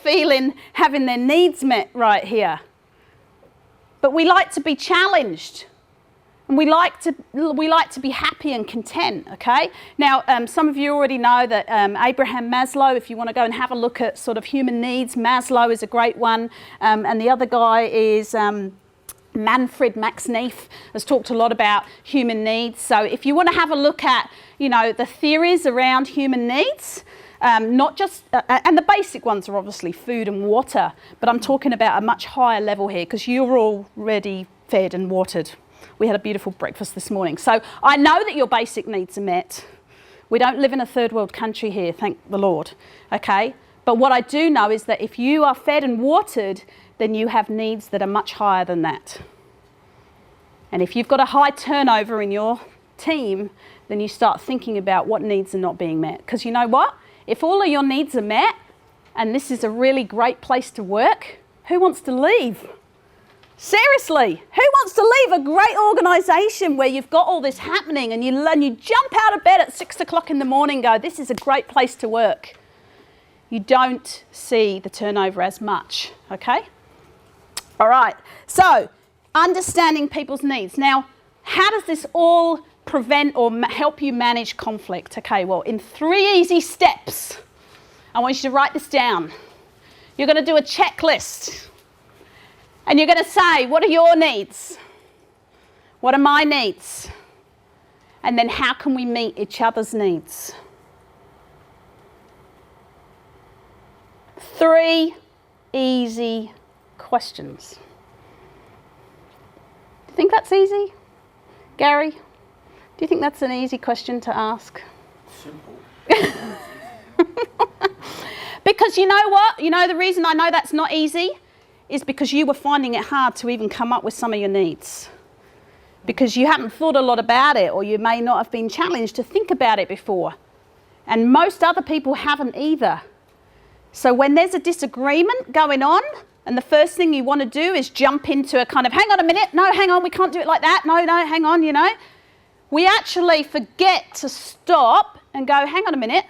having their needs met right here. But we like to be challenged. And we like to be happy and content, okay? Now, some of you already know that Abraham Maslow, if you want to go and have a look at sort of human needs, Maslow is a great one. And the other guy is Manfred Max Neef, has talked a lot about human needs. So if you want to have a look at, the theories around human needs, not just, and the basic ones are obviously food and water, but I'm talking about a much higher level here because you're already fed and watered. We had a beautiful breakfast this morning. So I know that your basic needs are met. We don't live in a third world country here, thank the Lord, okay? But what I do know is that if you are fed and watered, then you have needs that are much higher than that. And if you've got a high turnover in your team, then you start thinking about what needs are not being met. Because you know what? If all of your needs are met, and this is a really great place to work, who wants to leave? Seriously, who wants to leave a great organisation where you've got all this happening and you jump out of bed at 6 o'clock in the morning and go, this is a great place to work? You don't see the turnover as much, okay? All right, so understanding people's needs. Now, how does this all prevent or help you manage conflict? Okay, well, in 3 easy steps, I want you to write this down. You're going to do a checklist. And you're going to say, what are your needs? What are my needs? And then how can we meet each other's needs? 3 easy questions. Do you think that's easy? Gary, do you think that's an easy question to ask?
Simple.
Because you know what? The reason I know that's not easy is because you were finding it hard to even come up with some of your needs. Because you haven't thought a lot about it, or you may not have been challenged to think about it before. And most other people haven't either. So when there's a disagreement going on, and the first thing you want to do is jump into a kind of, hang on a minute, no, hang on, we can't do it like that, no, hang on, we actually forget to stop and go, hang on a minute,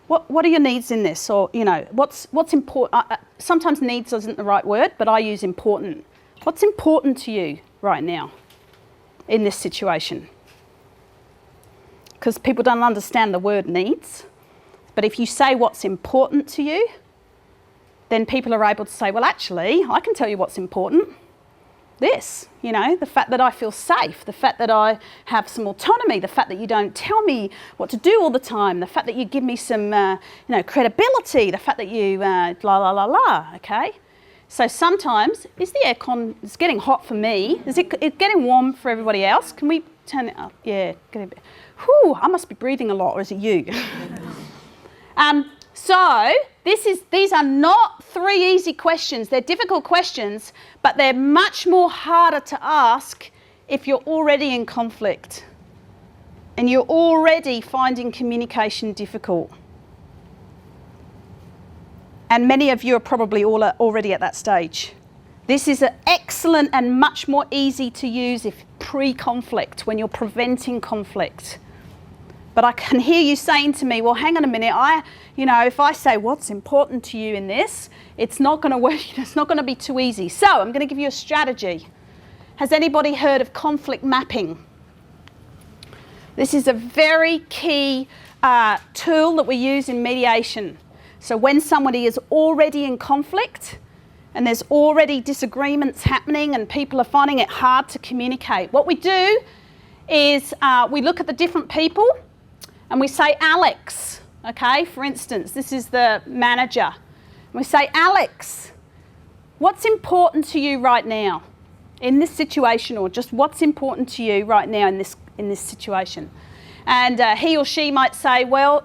what are your needs in this? Or, what's important? Sometimes needs isn't the right word, but I use important. What's important to you right now in this situation? Because people don't understand the word needs. But if you say what's important to you, then people are able to say, well, actually, I can tell you what's important. This, the fact that I feel safe, the fact that I have some autonomy, the fact that you don't tell me what to do all the time, the fact that you give me some, credibility, the fact that you okay? So sometimes, is the aircon, it's getting hot for me, it's getting warm for everybody else? Can we turn it up? Yeah, get a bit, whew, I must be breathing a lot, or is it you? So these are not 3 easy questions. They're difficult questions, but they're much more harder to ask if you're already in conflict and you're already finding communication difficult. And many of you are probably already at that stage. This is excellent and much more easy to use if pre-conflict, when you're preventing conflict. But I can hear you saying to me, well, hang on a minute, if I say what's important to you in this, it's not going to work, it's not going to be too easy. So I'm going to give you a strategy. Has anybody heard of conflict mapping? This is a very key tool that we use in mediation. So when somebody is already in conflict and there's already disagreements happening and people are finding it hard to communicate, what we do is we look at the different people and we say, Alex, okay, for instance, this is the manager. And we say, Alex, what's important to you right now in this situation, or just what's important to you right now in this situation? And he or she might say, well,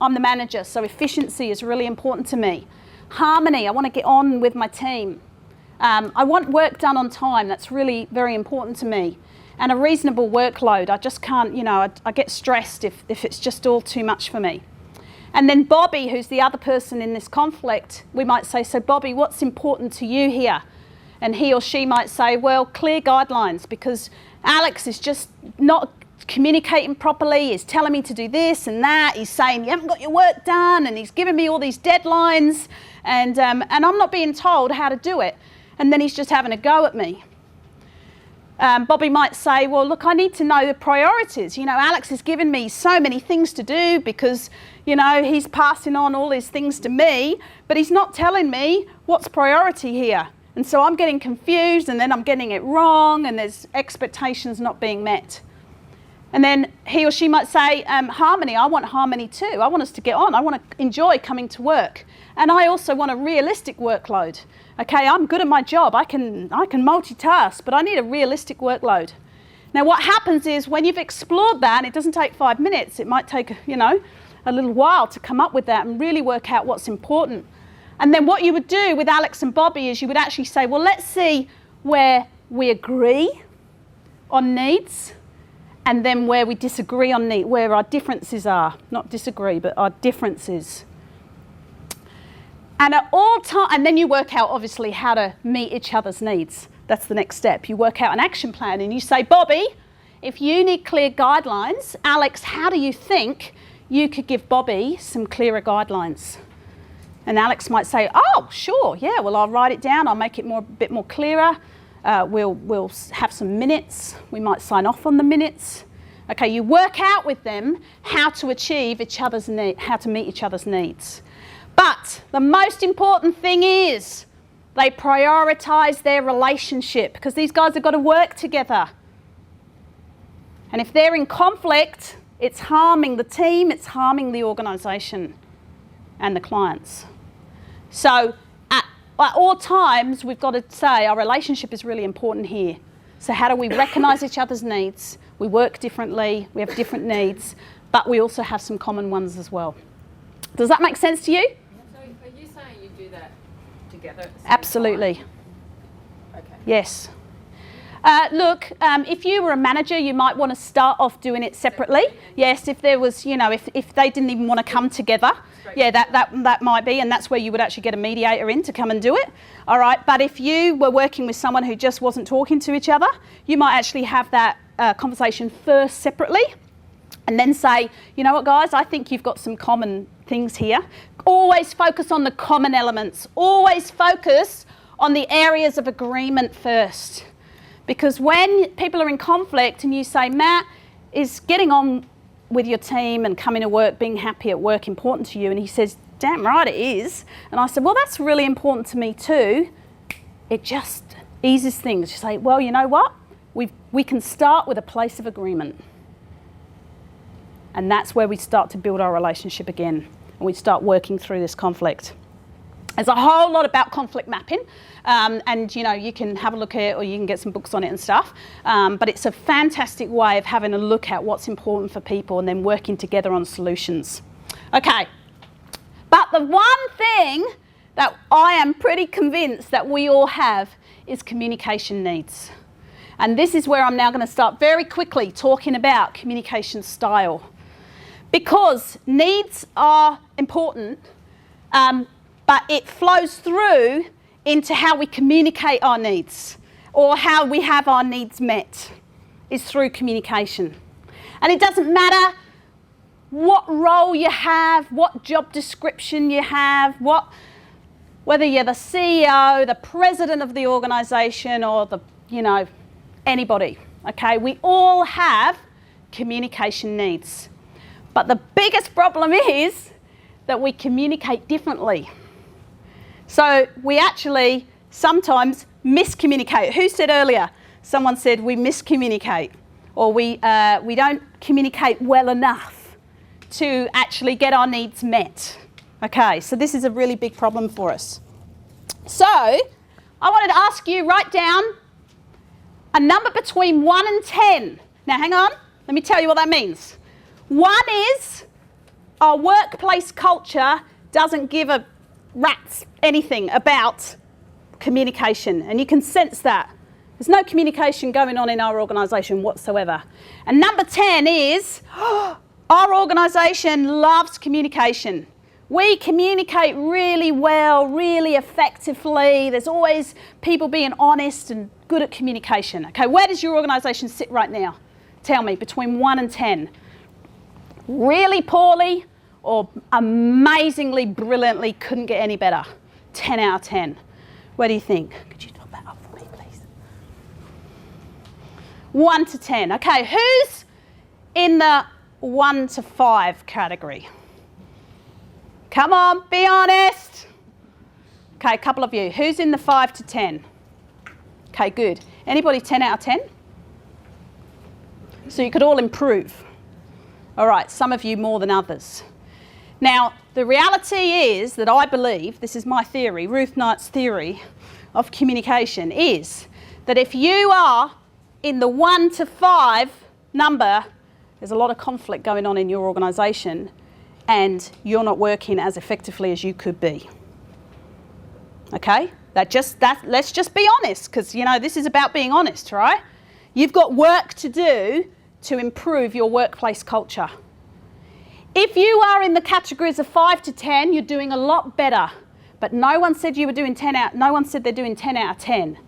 I'm the manager, so efficiency is really important to me. Harmony, I want to get on with my team. I want work done on time, that's really very important to me. and a reasonable workload. I just can't, I get stressed if it's just all too much for me. And then Bobby, who's the other person in this conflict, we might say, so Bobby, what's important to you here? And he or she might say, well, clear guidelines, because Alex is just not communicating properly. He's telling me to do this and that. He's saying, you haven't got your work done, and he's giving me all these deadlines, and I'm not being told how to do it. And then he's just having a go at me. Bobby might say, well, look, I need to know the priorities. Alex has given me so many things to do because, he's passing on all these things to me, but he's not telling me what's priority here. And so I'm getting confused, and then I'm getting it wrong, and there's expectations not being met. And then he or she might say, harmony, I want harmony too. I want us to get on. I want to enjoy coming to work. And I also want a realistic workload. Okay, I'm good at my job. I can multitask, but I need a realistic workload. Now what happens is when you've explored that, and it doesn't take 5 minutes, it might take, a little while to come up with that and really work out what's important. And then what you would do with Alex and Bobby is you would actually say, well, let's see where we agree on needs, and then where we disagree on needs, where our differences are. Not disagree, but our differences. And at all times, and then you work out obviously how to meet each other's needs. That's the next step. You work out an action plan and you say, Bobby, if you need clear guidelines, Alex, how do you think you could give Bobby some clearer guidelines? And Alex might say, oh, sure, yeah, well, I'll write it down. I'll make it a bit more clearer. We'll have some minutes. We might sign off on the minutes. Okay, you work out with them how to achieve how to meet each other's needs. But the most important thing is they prioritise their relationship, because these guys have got to work together. And if they're in conflict, it's harming the team, it's harming the organisation and the clients. So at all times, we've got to say our relationship is really important here. So how do we recognise each other's needs? We work differently, we have different needs, but we also have some common ones as well. Does that make sense to you?
So are you saying you do that together at the same
Absolutely.
time? Okay.
Yes. Look, if you were a manager, you might want to start off doing it separately. Yes, if there was, if they didn't even want to come together, yeah, that might be, and that's where you would actually get a mediator in to come and do it. All right, but if you were working with someone who just wasn't talking to each other, you might actually have that conversation first separately, and then say, you know what, guys, I think you've got some common things here. Always focus on the common elements. Always focus on the areas of agreement first. Because when people are in conflict and you say, Matt, is getting on with your team and coming to work, being happy at work important to you? And he says, damn right it is. And I said, well, that's really important to me too. It just eases things. You say, well, you know what? We can start with a place of agreement. And that's where we start to build our relationship again. And we start working through this conflict. There's a whole lot about conflict mapping, and you can have a look at it, or you can get some books on it and stuff. But it's a fantastic way of having a look at what's important for people and then working together on solutions. Okay, but the one thing that I am pretty convinced that we all have is communication needs. And this is where I'm now going to start very quickly talking about communication style. Because needs are important, but it flows through into how we communicate our needs, or how we have our needs met, is through communication. And it doesn't matter what role you have, what job description you have, whether you're the CEO, the president of the organisation, or anybody, okay? We all have communication needs. But the biggest problem is that we communicate differently. So we actually sometimes miscommunicate. Who said earlier? Someone said we miscommunicate, or we don't communicate well enough to actually get our needs met. Okay, so this is a really big problem for us. So I wanted to ask you, write down a number between 1 and 10. Now hang on, let me tell you what that means. 1 is our workplace culture doesn't give a rat's anything about communication, and you can sense that. There's no communication going on in our organisation whatsoever. And number 10 is our organisation loves communication. We communicate really well, really effectively. There's always people being honest and good at communication. Okay, where does your organisation sit right now? Tell me, between 1 and 10. Really poorly or amazingly, brilliantly, couldn't get any better? 10 out of 10. What do you think? Could you top that up for me, please? 1 to 10. Okay, who's in the 1 to 5 category? Come on, be honest. Okay, a couple of you. Who's in the 5 to 10? Okay, good. Anybody 10 out of 10? So you could all improve. All right, some of you more than others. Now, the reality is that I believe, this is my theory, Ruth Knight's theory of communication, is that if you are in the 1 to 5 number, there's a lot of conflict going on in your organisation and you're not working as effectively as you could be. Okay? Let's just be honest, because, you know, this is about being honest, right? You've got work to do to improve your workplace culture. If you are in the categories of 5 to 10, you're doing a lot better. But no one said you were doing 10 out. No one said they're doing 10 out of 10.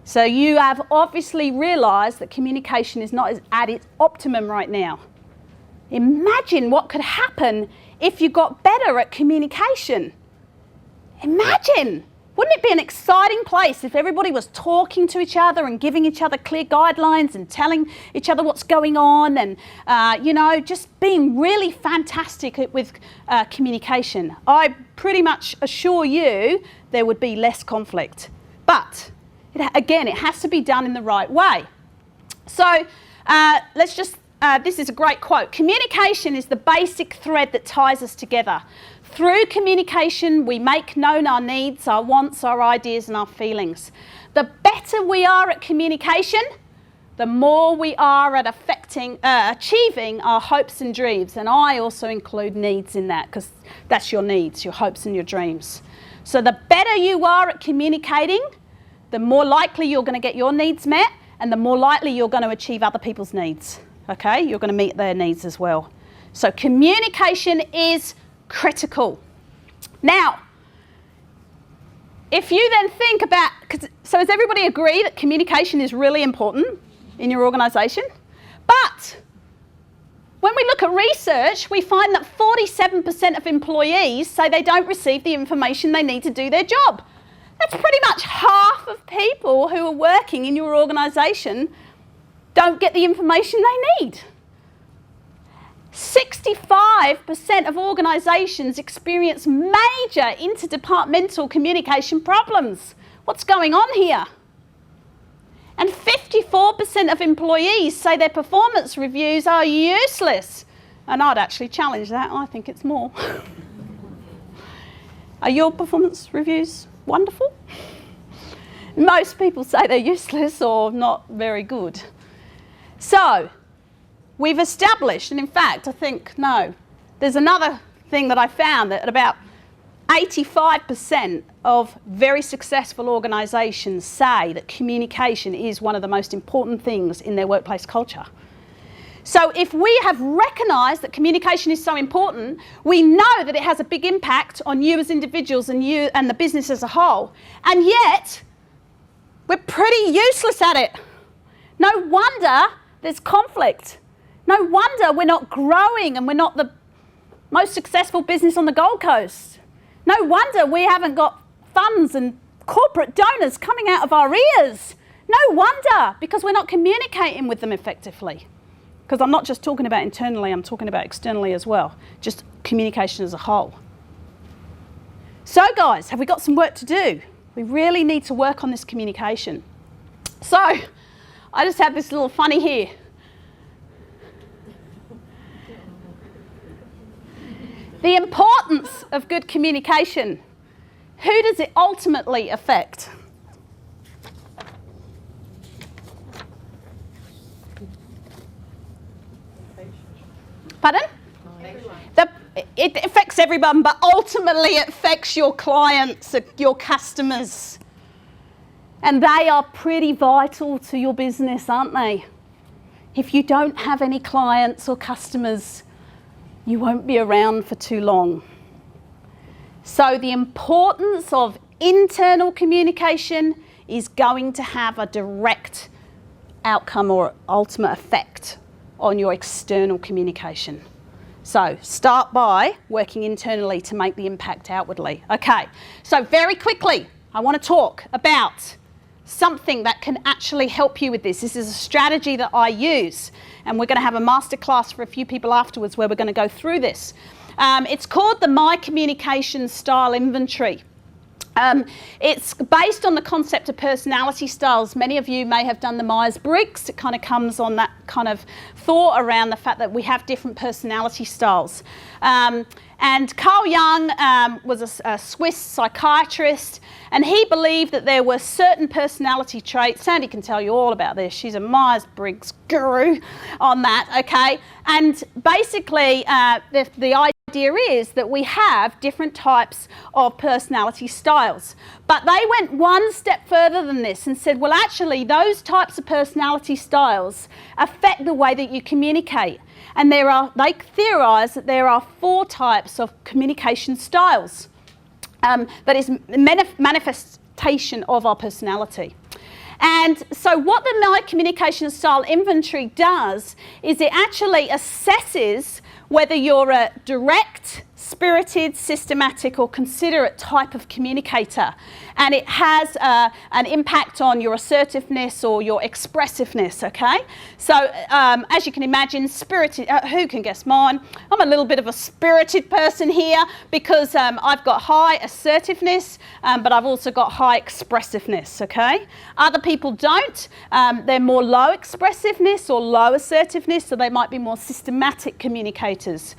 So you have obviously realised that communication is not at its optimum right now. Imagine what could happen if you got better at communication. Imagine. Wouldn't it be an exciting place if everybody was talking to each other and giving each other clear guidelines and telling each other what's going on and, you know, just being really fantastic with communication? I pretty much assure you there would be less conflict. But, again, it has to be done in the right way. So this is a great quote. Communication is the basic thread that ties us together. Through communication, we make known our needs, our wants, our ideas and our feelings. The better we are at communication, the more we are at achieving our hopes and dreams. And I also include needs in that, because that's your needs, your hopes and your dreams. So the better you are at communicating, the more likely you're going to get your needs met and the more likely you're going to achieve other people's needs. Okay? You're going to meet their needs as well. So communication is critical. Now, if you then think about, so does everybody agree that communication is really important in your organisation? But when we look at research, we find that 47% of employees say they don't receive the information they need to do their job. That's pretty much half of people who are working in your organisation don't get the information they need. 65% of organisations experience major interdepartmental communication problems. What's going on here? And 54% of employees say their performance reviews are useless. And I'd actually challenge that. I think it's more. Are your performance reviews wonderful? Most people say they're useless or not very good. So, we've established, and in fact, I think, no, there's another thing that I found, that about 85% of very successful organisations say that communication is one of the most important things in their workplace culture. So if we have recognised that communication is so important, we know that it has a big impact on you as individuals and you and the business as a whole, and yet we're pretty useless at it. No wonder there's conflict. No wonder we're not growing and we're not the most successful business on the Gold Coast. No wonder we haven't got funds and corporate donors coming out of our ears. No wonder, because we're not communicating with them effectively. Because I'm not just talking about internally, I'm talking about externally as well. Just communication as a whole. So guys, have we got some work to do? We really need to work on this communication. So, I just have this little funny here. The importance of good communication. Who does it ultimately affect? Pardon? It affects everyone, but ultimately it affects your clients, your customers. And they are pretty vital to your business, aren't they? If you don't have any clients or customers, you won't be around for too long. So the importance of internal communication is going to have a direct outcome or ultimate effect on your external communication. So start by working internally to make the impact outwardly. Okay, so very quickly, I want to talk about something that can actually help you with this. This is a strategy that I use, and we're going to have a masterclass for a few people afterwards where we're going to go through this. It's called the My Communication Style Inventory. It's based on the concept of personality styles. Many of you may have done the Myers-Briggs. It kind of comes on that kind of thought around the fact that we have different personality styles. And Carl Jung was a Swiss psychiatrist, and he believed that there were certain personality traits. Sandy can tell you all about this. She's a Myers-Briggs guru on that, okay? And basically, the idea is that we have different types of personality styles. But they went one step further than this and said, well, actually, those types of personality styles affect the way that you communicate. And they theorise that there are 4 types of communication styles. That is manifestation of our personality. And so what the My Communication Style Inventory does is it actually assesses whether you're a direct, spirited, systematic or considerate type of communicator. And it has an impact on your assertiveness or your expressiveness, okay? So as you can imagine, spirited, who can guess mine? I'm a little bit of a spirited person here because I've got high assertiveness, but I've also got high expressiveness, okay? Other people don't. They're more low expressiveness or low assertiveness, so they might be more systematic communicators.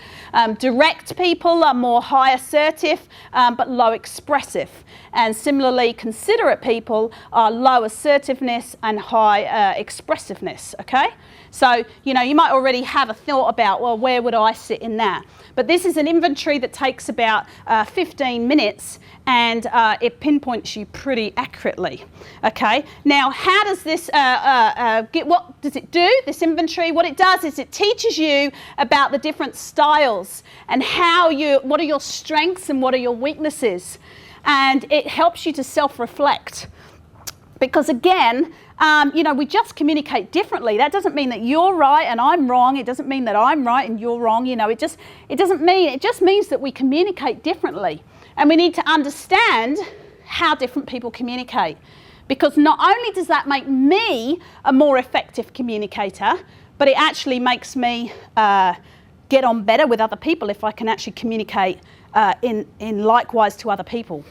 Direct people are more high assertive, but low expressive. And similarly, considerate people are low assertiveness and high expressiveness, okay? So, you know, you might already have a thought about, well, where would I sit in that? But this is an inventory that takes about 15 minutes and it pinpoints you pretty accurately, okay? Now, how does this, what does it do, this inventory? What it does is it teaches you about the different styles and what are your strengths and what are your weaknesses. And it helps you to self-reflect. Because again, you know, we just communicate differently. That doesn't mean that you're right and I'm wrong. It doesn't mean that I'm right and you're wrong. You know, it just means that we communicate differently. And we need to understand how different people communicate. Because not only does that make me a more effective communicator, but it actually makes me get on better with other people if I can actually communicate in likewise to other people.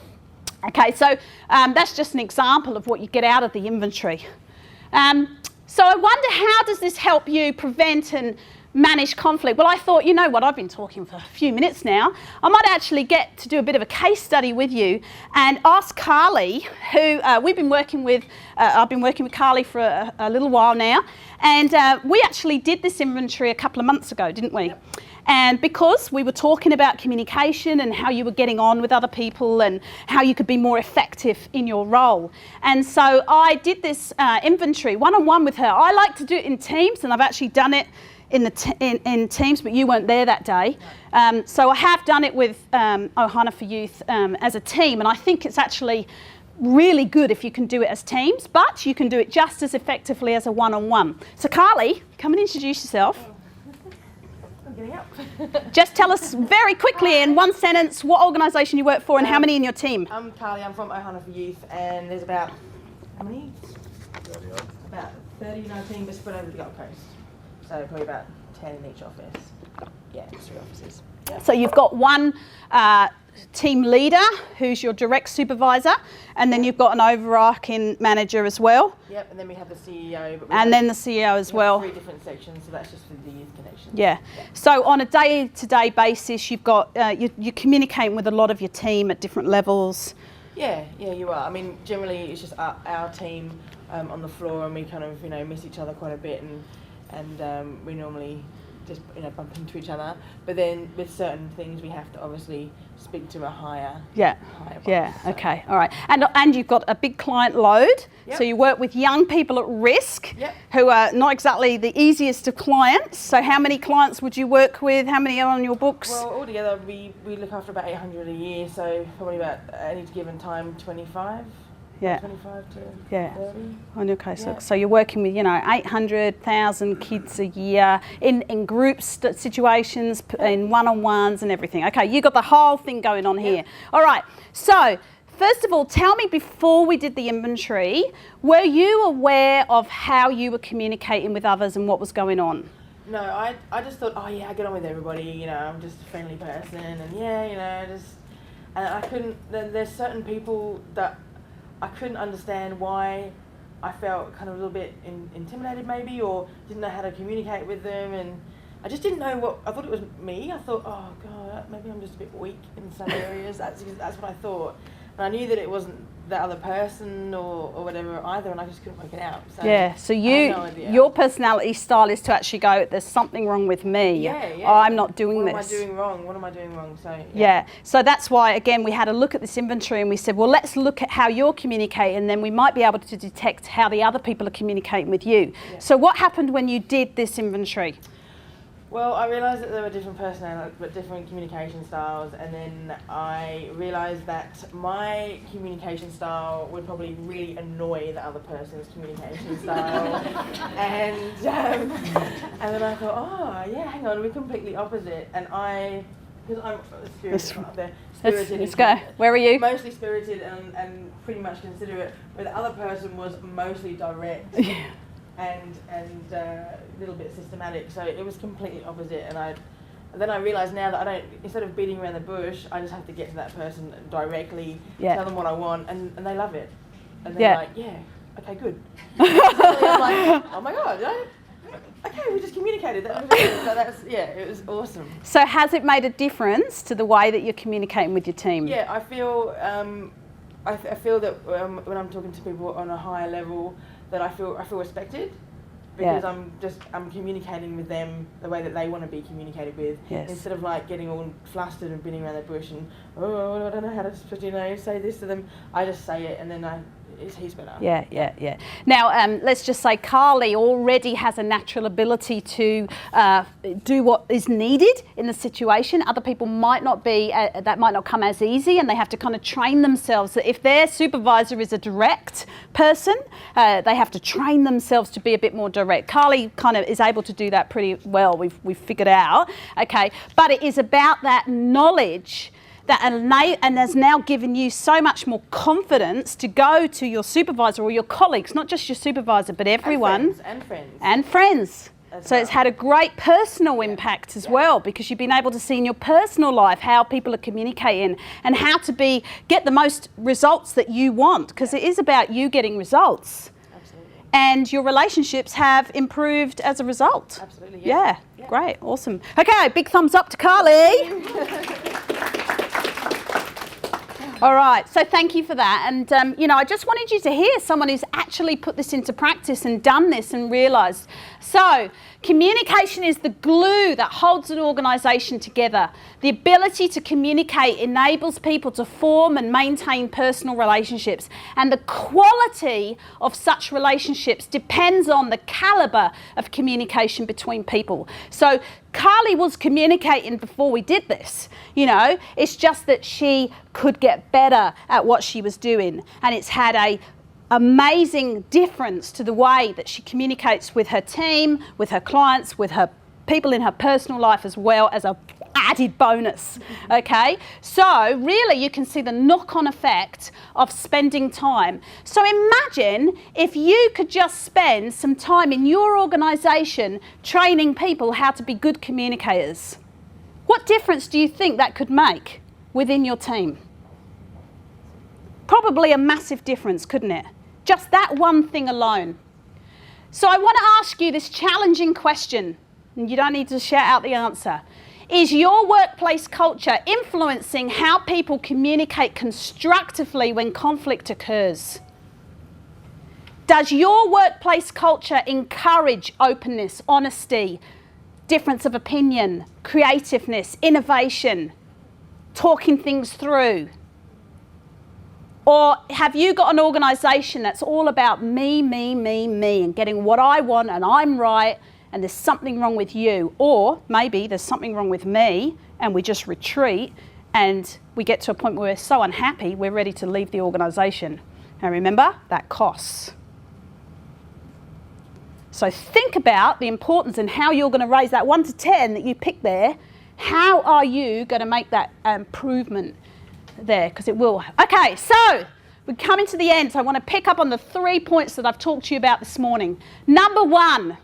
Okay, so that's just an example of what you get out of the inventory. So I wonder, how does this help you prevent and manage conflict? Well, I thought, you know what, I've been talking for a few minutes now. I might actually get to do a bit of a case study with you and ask Carly, who we've been working with, I've been working with Carly for a little while now, and we actually did this inventory a couple of months ago, didn't we? Yep. And because we were talking about communication and how you were getting on with other people and how you could be more effective in your role. And so I did this inventory one-on-one with her. I like to do it in teams, and I've actually done it in teams, but you weren't there that day. So I have done it with Ohana for Youth as a team, and I think it's actually really good if you can do it as teams, but you can do it just as effectively as a one-on-one. So Carly, come and introduce yourself. Just tell us very quickly in one sentence what organisation you work for and how many in your team.
I'm Carly, I'm from Ohana for Youth, and there's about, how many? 30 odd. About 30 in our team, but spread over the Gold Coast. So probably about 10 in each office. Yeah, 3 offices. Yep. So you've got one team leader who's your direct supervisor, and then you've got an overarching manager as well. Yep, and then we have the CEO. And then the CEO as well. 3 different sections, so that's just for the youth connection. Yeah. So on a day-to-day basis, you've got you're communicating with a lot of your team at different levels. Yeah, you are. I mean, generally it's just our team on the floor, and we kind of, you know, miss each other quite a bit, and we normally just bump into each other. But then with certain things, we have to obviously speak to a higher boss. So.
Okay, all right. And you've got a big client load, so you work with young people at risk who are not exactly the easiest of clients. So how many clients would you work with? How many are on your books?
Well, altogether, we look after about 800 a year, so probably about, at any given time, 25. 25 to 30.
On your case, so you're working with 800,000 kids a year in group situations, in one-on-ones and everything. Okay, you got the whole thing going on here. All right. So first of all, tell me, before we did the inventory, were you aware of how you were communicating with others and what was going on?
No, I just thought, I get on with everybody. I'm just a friendly person, and and I couldn't. There's certain people that I couldn't understand why I felt kind of a little bit intimidated maybe, or didn't know how to communicate with them, and I just didn't know what, I thought it was me. I thought, oh God, maybe I'm just a bit weak in some areas. That's what I thought. And I knew that it wasn't the other person or whatever either, and I just couldn't work it out. So
so your personality style is to actually go, there's something wrong with me. I'm not doing this.
What am I doing wrong? So
so that's why, again, we had a look at this inventory and we said, well, let's look at how you're communicating, and then we might be able to detect how the other people are communicating with you. So what happened when you did this inventory?
Well, I realised that there were different personalities, but different communication styles, and then I realised that my communication style would probably really annoy the other person's communication style, and then I thought, hang on, we're completely opposite, and because I'm spirited.
Let's go. Where are you?
Mostly spirited and pretty much considerate, where the other person was mostly direct. And a little bit systematic, so it was completely opposite. And then I realised now that I don't, instead of beating around the bush, I just have to get to that person directly, tell them what I want, and they love it. And they're like, okay, good. So I'm like, oh my God, okay, we just communicated. That was it. So it was awesome.
So has it made a difference to the way that you're communicating with your team?
Yeah, I feel that when I'm talking to people on a higher level, that I feel respected, because I'm communicating with them the way that they want to be communicated with, instead of like getting all flustered and beating around the bush and I don't know how to say this to them. I just say it, and then he's better. Now,
let's just say Carly already has a natural ability to do what is needed in the situation. Other people might not be, that might not come as easy, and they have to kind of train themselves. If their supervisor is a direct person, they have to train themselves to be a bit more direct. Carly kind of is able to do that pretty well, we've figured out, okay? But it is about that knowledge that and has now given you so much more confidence to go to your supervisor or your colleagues, not just your supervisor, but everyone. And friends. So it's had a great personal impact as well, because you've been able to see in your personal life how people are communicating and how to get the most results that you want, because it is about you getting results.
Absolutely.
And your relationships have improved as a result.
Absolutely.
Great, awesome. Okay, big thumbs up to Carly. All right, so thank you for that. And, I just wanted you to hear someone who's actually put this into practice and done this and realised. So, communication is the glue that holds an organisation together. The ability to communicate enables people to form and maintain personal relationships. And the quality of such relationships depends on the calibre of communication between people. So, Carly was communicating before we did this, it's just that she could get better at what she was doing, and it's had a amazing difference to the way that she communicates with her team, with her clients, with her people in her personal life, as well as a added bonus, okay? So really you can see the knock-on effect of spending time. So imagine if you could just spend some time in your organisation training people how to be good communicators. What difference do you think that could make within your team? Probably a massive difference, couldn't it? Just that one thing alone. So I want to ask you this challenging question, and you don't need to shout out the answer. Is your workplace culture influencing how people communicate constructively when conflict occurs? Does your workplace culture encourage openness, honesty, difference of opinion, creativeness, innovation, talking things through? Or have you got an organisation that's all about me, and getting what I want and I'm right and there's something wrong with you? Or maybe there's something wrong with me and we just retreat and we get to a point where we're so unhappy we're ready to leave the organisation. Now remember, that costs. So think about the importance and how you're going to raise that 1 to 10 that you picked there. How are you going to make that improvement there? Because it will. Okay, so we're coming to the end. So I want to pick up on the 3 points that I've talked to you about this morning. Number 1,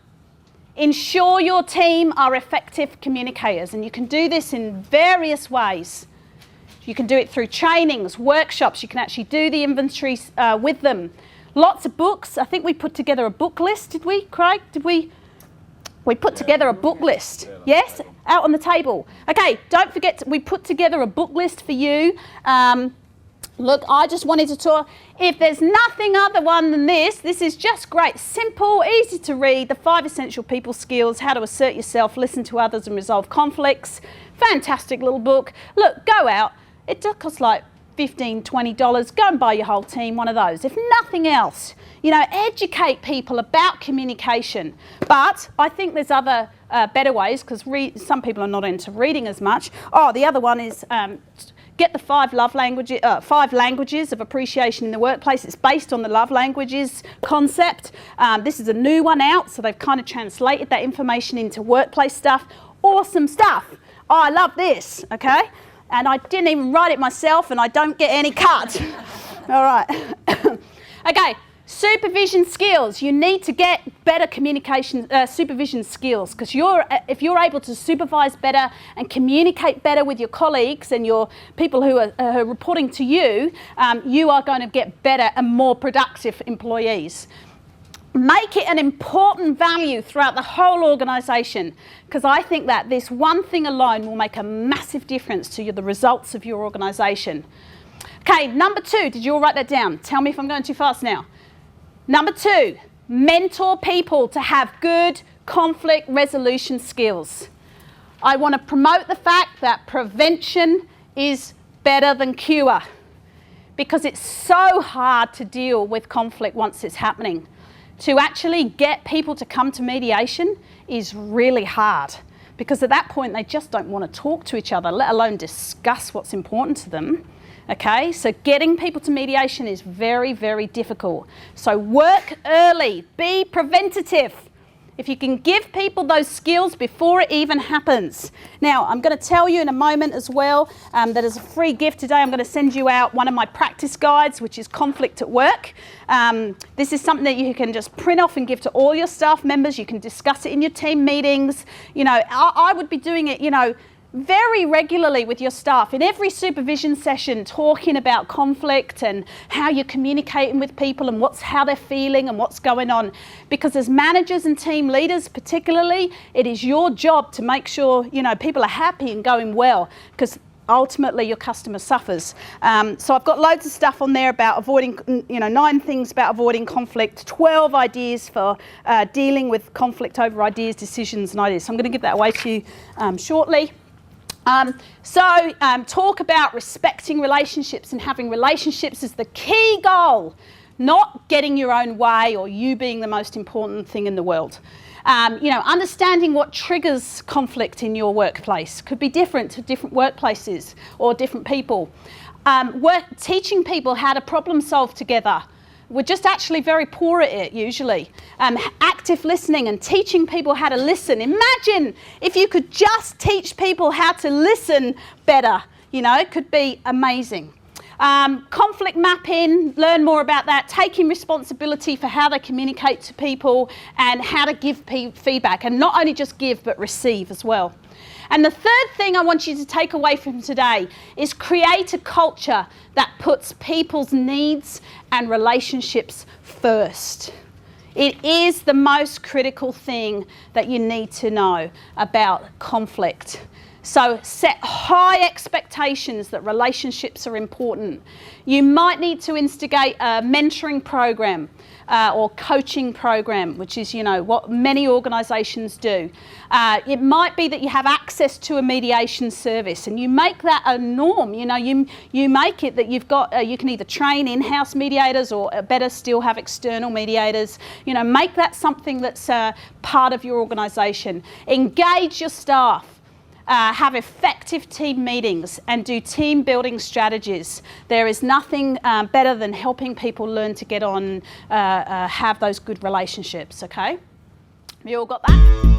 ensure your team are effective communicators. And you can do this in various ways. You can do it through trainings, workshops. You can actually do the inventories with them. Lots of books. I think we put together a book list, did we, Craig? Did we? We put together a book list. Yes? Out on the table. Okay, don't forget, we put together a book list for you. Look, I just wanted to talk. If there's nothing other one than this is just great. Simple, easy to read. The 5 essential people skills, how to assert yourself, listen to others and resolve conflicts. Fantastic little book. Look, go out. It just costs like $15, $20. Go and buy your whole team one of those. If nothing else, you know, educate people about communication. But I think there's other better ways, because some people are not into reading as much. Oh, the other one is get the 5 languages of appreciation in the workplace. It's based on the love languages concept. This is a new one out, so they've kind of translated that information into workplace stuff. Awesome stuff. Oh, I love this, okay? And I didn't even write it myself, and I don't get any cut. All right. Okay, supervision skills. You need to get better communication, supervision skills, because if you're able to supervise better and communicate better with your colleagues and your people who are reporting to you, you are going to get better and more productive employees. Make it an important value throughout the whole organisation, because I think that this one thing alone will make a massive difference to the results of your organisation. Okay, number 2, did you all write that down? Tell me if I'm going too fast now. Number 2, mentor people to have good conflict resolution skills. I want to promote the fact that prevention is better than cure, because it's so hard to deal with conflict once it's happening. To actually get people to come to mediation is really hard, because at that point they just don't want to talk to each other, let alone discuss what's important to them. Okay, so getting people to mediation is very, very difficult. So work early, be preventative. If you can give people those skills before it even happens. Now, I'm going to tell you in a moment as well that as a free gift today, I'm going to send you out one of my practice guides, which is Conflict at Work. This is something that you can just print off and give to all your staff members. You can discuss it in your team meetings. You know, I would be doing it, you know, very regularly with your staff in every supervision session, talking about conflict and how you're communicating with people and how they're feeling and what's going on. Because as managers and team leaders particularly, it is your job to make sure, you know, people are happy and going well, because ultimately your customer suffers. So I've got loads of stuff on there about avoiding, you know, 9 things about avoiding conflict, 12 ideas for dealing with conflict over ideas, decisions and ideas. So I'm going to give that away to you shortly. Talk about respecting relationships and having relationships is the key goal, not getting your own way or you being the most important thing in the world. You know, understanding what triggers conflict in your workplace could be different to different workplaces or different people. Teaching people how to problem solve together. We're just actually very poor at it usually. Active listening and teaching people how to listen. Imagine if you could just teach people how to listen better. You know, it could be amazing. Conflict mapping, learn more about that. Taking responsibility for how they communicate to people and how to give feedback. And not only just give, but receive as well. And the third thing I want you to take away from today is create a culture that puts people's needs and relationships first. It is the most critical thing that you need to know about conflict. So set high expectations that relationships are important. You might need to instigate a mentoring program or coaching program, which is, what many organisations do. It might be that you have access to a mediation service, and you make that a norm. You make it that you've got, you can either train in-house mediators or better still have external mediators. Make that something that's part of your organisation. Engage your staff. Have effective team meetings and do team building strategies. There is nothing better than helping people learn to get on, have those good relationships, okay? You all got that?